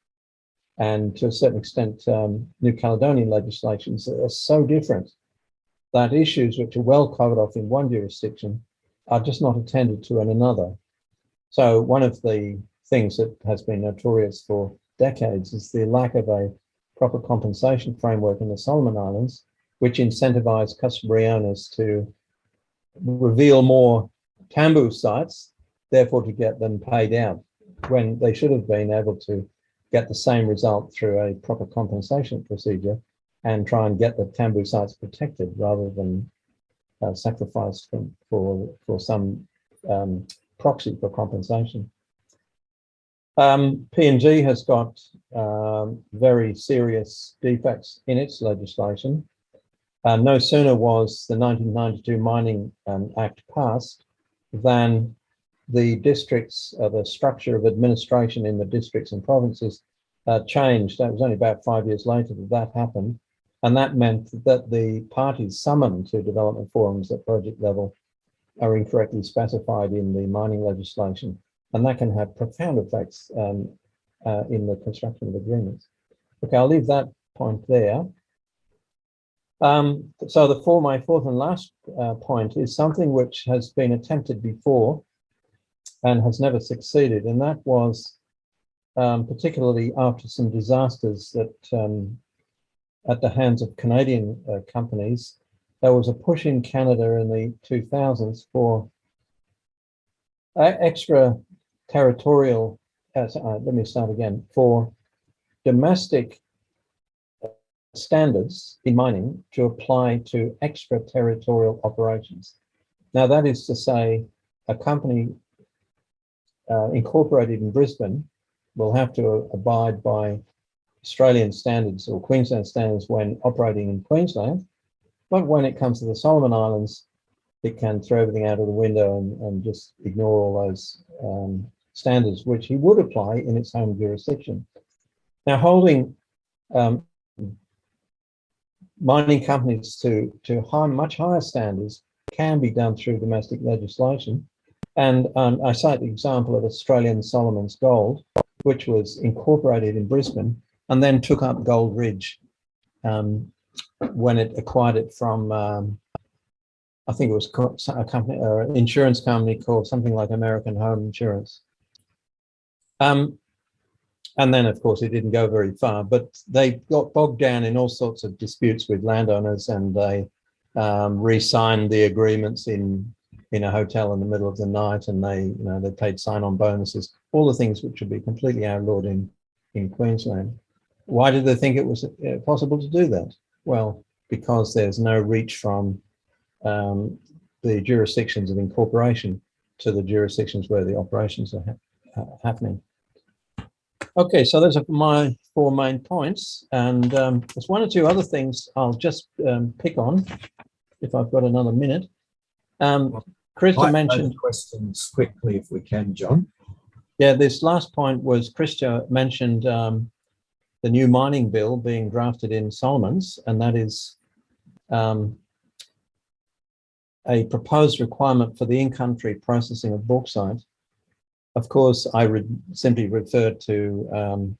and to a certain extent New Caledonian legislations, are so different that issues which are well covered off in one jurisdiction are just not attended to in another. So one of the things that has been notorious for decades is the lack of a proper compensation framework in the Solomon Islands, which incentivize customary owners to reveal more tambu sites, therefore to get them paid out, when they should have been able to get the same result through a proper compensation procedure and try and get the tambu sites protected rather than sacrificed for some proxy for compensation. PNG has got very serious defects in its legislation. No sooner was the 1992 Mining Act passed than the districts, the structure of administration in the districts and provinces changed. That was only about 5 years later that happened. And that meant that the parties summoned to development forums at project level are incorrectly specified in the mining legislation. And that can have profound effects in the construction of agreements. Okay, I'll leave that point there. So my fourth and last point is something which has been attempted before and has never succeeded. And that was particularly after some disasters that at the hands of Canadian companies, there was a push in Canada in the 2000s for extraterritorial, let me start again, for domestic standards in mining to apply to extraterritorial operations. Now, that is to say, a company incorporated in Brisbane will have to abide by Australian standards or Queensland standards when operating in Queensland, but when it comes to the Solomon Islands, it can throw everything out of the window and just ignore all those standards which he would apply in its home jurisdiction. Now, holding mining companies to much higher standards can be done through domestic legislation. And I cite the example of Australian Solomon's Gold, which was incorporated in Brisbane and then took up Gold Ridge when it acquired it from, I think it was a company or an insurance company called something like American Home Insurance. And then, of course, it didn't go very far, but they got bogged down in all sorts of disputes with landowners, and they re-signed the agreements in a hotel in the middle of the night, and they paid sign-on bonuses, all the things which would be completely outlawed in Queensland. Why did they think it was possible to do that? Well, because there's no reach from the jurisdictions of incorporation to the jurisdictions where the operations are happening. Okay, so those are my 4 main points, and there's 1 or 2 other things I'll just pick on if I've got another minute. Krista mentioned questions quickly if we can, John. Yeah, this last point was Krista mentioned the new mining bill being drafted in Solomons, and that is a proposed requirement for the in-country processing of bauxite. Of course, I simply referred to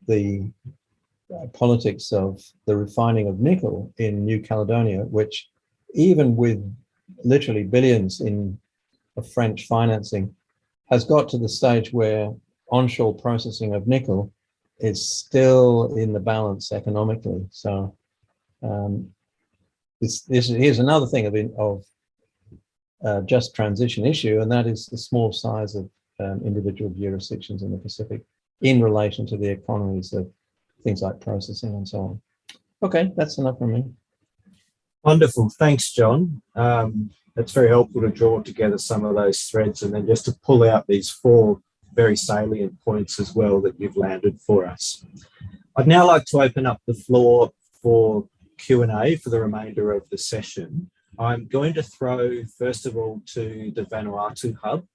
the politics of the refining of nickel in New Caledonia, which even with literally billions of French financing, has got to the stage where onshore processing of nickel is still in the balance economically. So here's another thing of just transition issue, and that is the small size of individual jurisdictions in the Pacific in relation to the economies of things like processing and so on. Okay, that's enough from me. Wonderful, thanks, John. it's very helpful to draw together some of those threads and then just to pull out these 4 very salient points as well that you've landed for us. I'd now like to open up the floor for Q&A for the remainder of the session. I'm going to throw, first of all, to the Vanuatu Hub.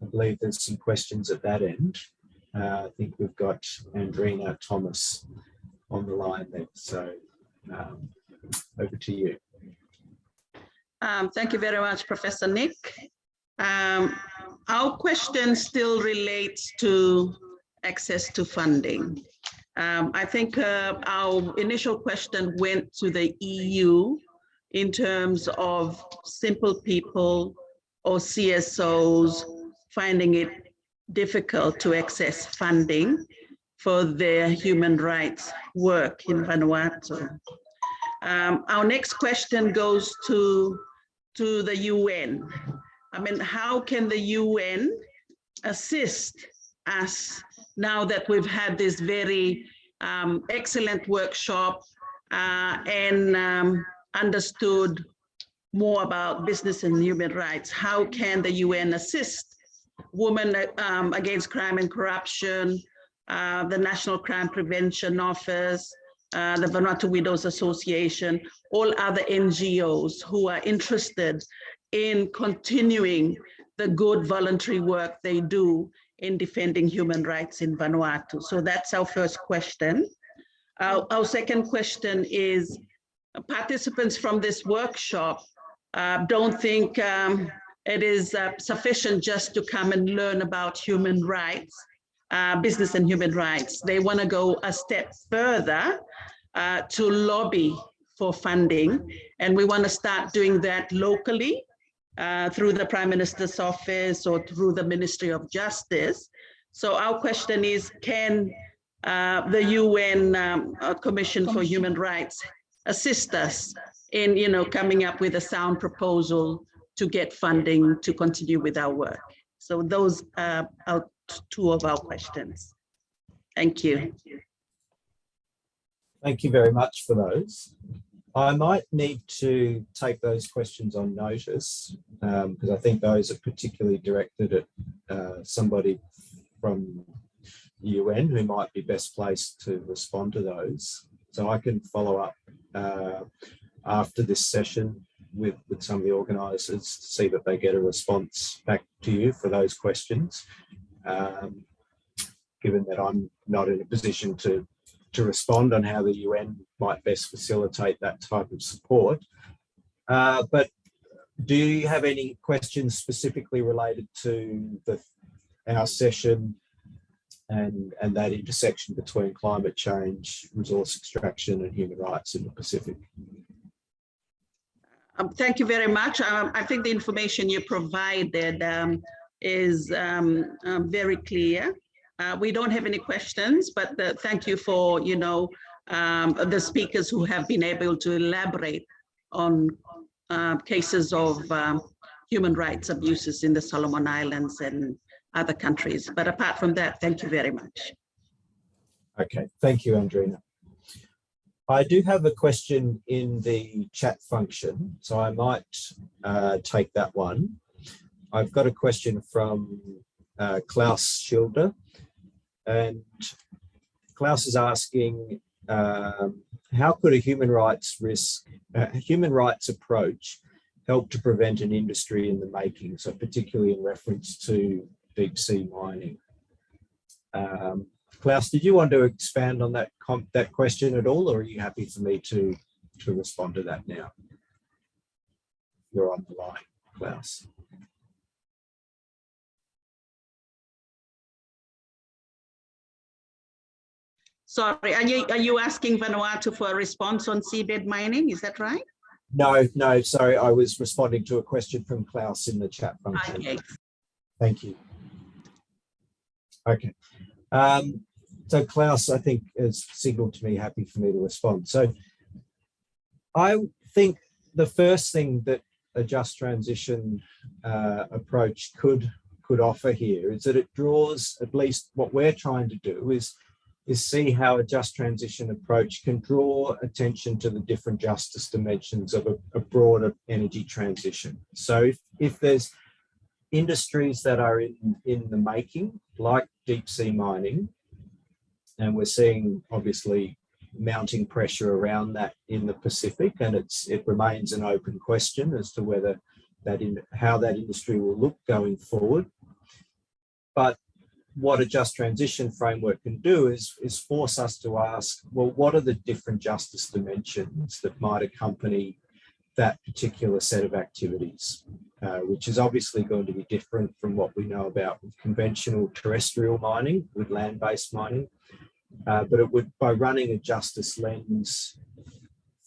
I believe there's some questions at that end. I think we've got Andrina Thomas on the line there. So over to you. Thank you very much, Professor Nick. Our question still relates to access to funding. I think our initial question went to the EU in terms of simple people or CSOs finding it difficult to access funding for their human rights work in Vanuatu. Our next question goes to the UN. I mean, how can the UN assist us now that we've had this very excellent workshop and understood more about business and human rights? How can the UN assist Women Against Crime and Corruption, the National Crime Prevention Office, the Vanuatu Widows Association, all other NGOs who are interested in continuing the good voluntary work they do in defending human rights in Vanuatu? So that's our first question. Our second question is, participants from this workshop don't think it is sufficient just to come and learn about human rights, business and human rights. They want to go a step further to lobby for funding. And we want to start doing that locally through the Prime Minister's office or through the Ministry of Justice. So our question is, can the UN Commission for Human Rights assist us in, coming up with a sound proposal to get funding to continue with our work? So those are 2 of our questions. Thank you. Thank you very much for those. I might need to take those questions on notice because I think those are particularly directed at somebody from the UN who might be best placed to respond to those. So I can follow up after this session with some of the organisers to see that they get a response back to you for those questions, given that I'm not in a position to respond on how the UN might best facilitate that type of support. But do you have any questions specifically related to our session and that intersection between climate change, resource extraction and human rights in the Pacific? Thank you very much. I think the information you provided is very clear. We don't have any questions, but thank you for, the speakers who have been able to elaborate on cases of human rights abuses in the Solomon Islands and other countries. But apart from that, thank you very much. Okay, thank you, Andrina. I do have a question in the chat function, so I might take that one. I've got a question from Klaus Schilder, and Klaus is asking, how could a human rights approach help to prevent an industry in the making? So particularly in reference to deep sea mining. Klaus, did you want to expand on that question at all, or are you happy for me to respond to that now? You're on the line, Klaus. Sorry, are you asking Vanuatu for a response on seabed mining? Is that right? No, sorry. I was responding to a question from Klaus in the chat function. Okay. Thank you. Okay. So Klaus, I think, has signaled to me happy for me to respond. So I think the first thing that a just transition approach could offer here is that it draws, at least what we're trying to do is is see how a just transition approach can draw attention to the different justice dimensions of a broader energy transition. So if there's industries that are in the making, like deep sea mining, and we're seeing obviously mounting pressure around that in the Pacific, and it remains an open question as to whether how that industry will look going forward. But what a just transition framework can do is force us to ask, well, what are the different justice dimensions that might accompany that particular set of activities, which is obviously going to be different from what we know about with conventional terrestrial mining, with land-based mining. But it would, by running a justice lens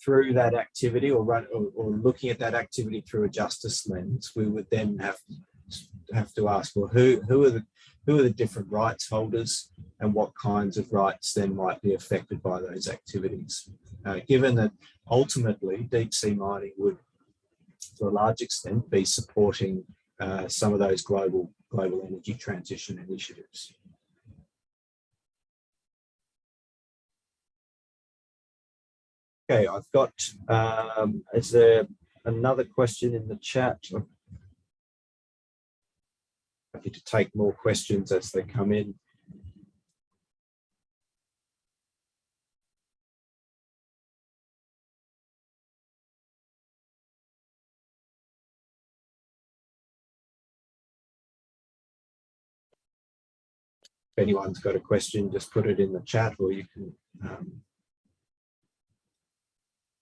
through that activity, or looking at that activity through a justice lens, we would then have to ask, well, who are the different rights holders, and what kinds of rights then might be affected by those activities? Given that ultimately deep sea mining would, to a large extent, be supporting some of those global energy transition initiatives. Okay, I've got, is there another question in the chat? I'm happy to take more questions as they come in. If anyone's got a question, just put it in the chat, or you can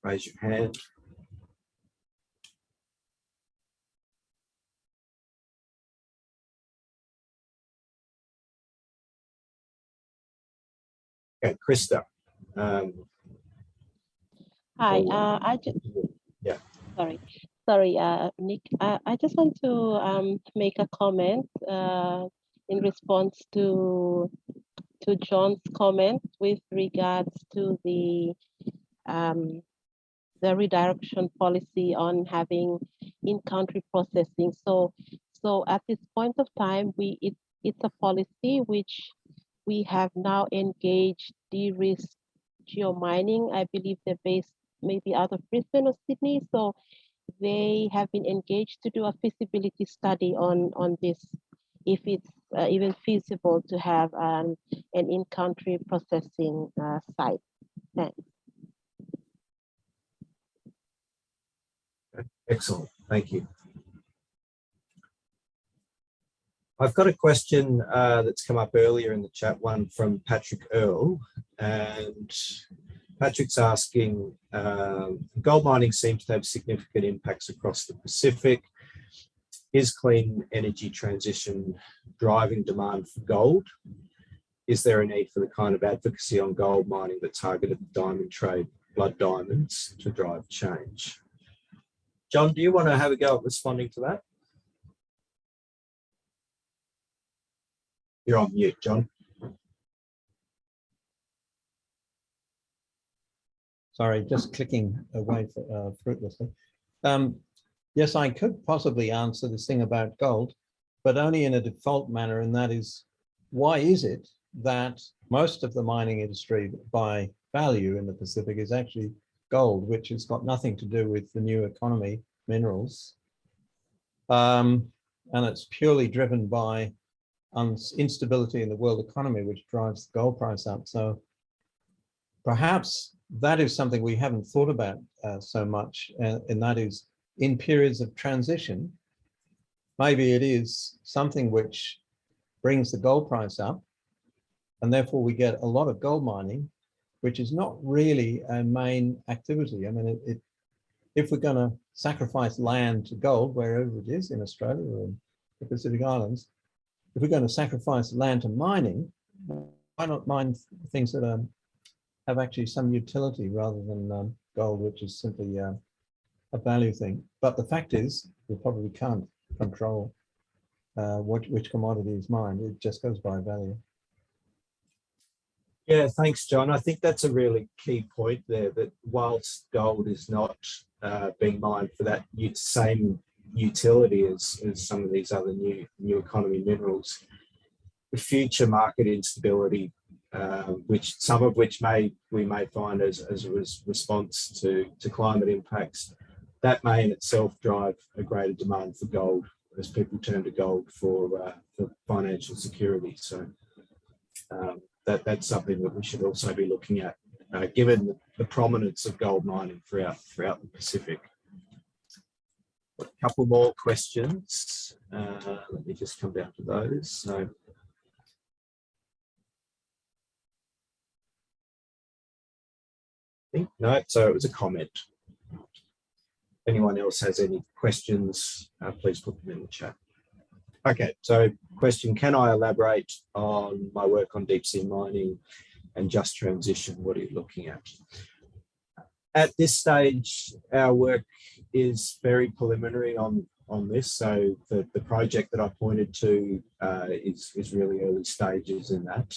raise your hand. Okay, Krista. Hi, I just, yeah. Sorry, Nick. I just want to make a comment in response to John's comment with regards to the redirection policy on having in-country processing. So at this point of time, it's a policy which we have now engaged de-risk geomining. I believe they're based maybe out of Brisbane or Sydney. So they have been engaged to do a feasibility study on this, if it's even feasible to have an in-country processing site. Thanks. Excellent, thank you. I've got a question that's come up earlier in the chat, one from Patrick Earl, and Patrick's asking, gold mining seems to have significant impacts across the Pacific. Is clean energy transition driving demand for gold? Is there a need for the kind of advocacy on gold mining that targeted the diamond trade, blood diamonds, to drive change? John, do you want to have a go at responding to that? You're on mute, John. Sorry, just clicking away fruitlessly. Yes, I could possibly answer this thing about gold, but only in a default manner, and that is, why is it that most of the mining industry by value in the Pacific is actually gold, which has got nothing to do with the new economy, minerals, and it's purely driven by instability in the world economy, which drives the gold price up. So perhaps that is something we haven't thought about so much, and that is in periods of transition, maybe it is something which brings the gold price up, and therefore we get a lot of gold mining, which is not really a main activity. I mean, if we're going to sacrifice land to gold, wherever it is in Australia or in the Pacific Islands, if we're going to sacrifice land to mining, why not mine things that have actually some utility rather than gold, which is simply a value thing. But the fact is, we probably can't control which commodity is mined. It just goes by value. Yeah, thanks, John. I think that's a really key point there, that whilst gold is not being mined for that same utility as some of these other new economy minerals, the future market instability which some of which we may find as a response to climate impacts. That may in itself drive a greater demand for gold as people turn to gold for financial security. So that's something that we should also be looking at, given the prominence of gold mining throughout the Pacific. A couple more questions. Let me just come down to those. So, no, so it was a comment. If anyone else has any questions, please put them in the chat. Okay, so question, can I elaborate on my work on deep sea mining and just transition? What are you looking at? At this stage, our work is very preliminary on this. So the project that I pointed to is really early stages in that.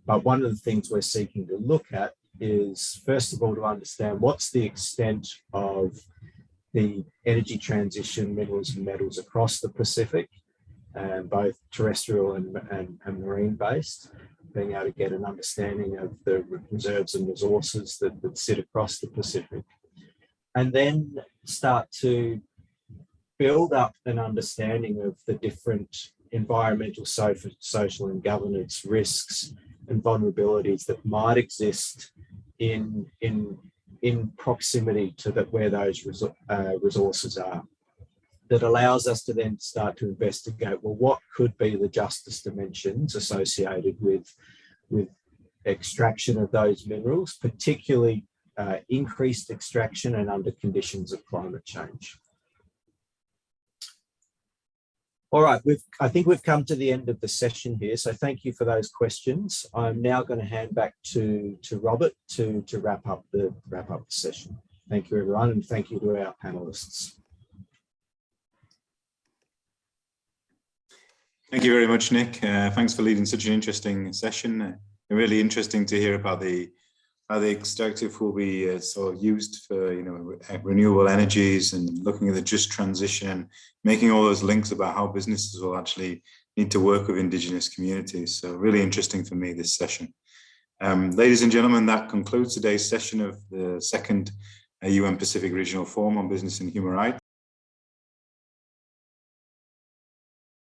But one of the things we're seeking to look at is, first of all, to understand what's the extent of the energy transition minerals and metals across the Pacific, both terrestrial and marine based, being able to get an understanding of the reserves and resources that sit across the Pacific, and then start to build up an understanding of the different environmental, social and governance risks and vulnerabilities that might exist in proximity to where those resources are. That allows us to then start to investigate, well, what could be the justice dimensions associated with extraction of those minerals, particularly increased extraction and under conditions of climate change. All right, I think we've come to the end of the session here, so thank you for those questions. I'm now going to hand back to Robert to wrap up the session. Thank you, everyone, and thank you to our panelists. Thank you very much, Nick. Thanks for leading such an interesting session. Really interesting to hear about how the extractive will be sort of used for renewable energies, and looking at the just transition and making all those links about how businesses will actually need to work with Indigenous communities. So really interesting for me, this session. Ladies and gentlemen, that concludes today's session of the second UN Pacific Regional Forum on Business and Human Rights.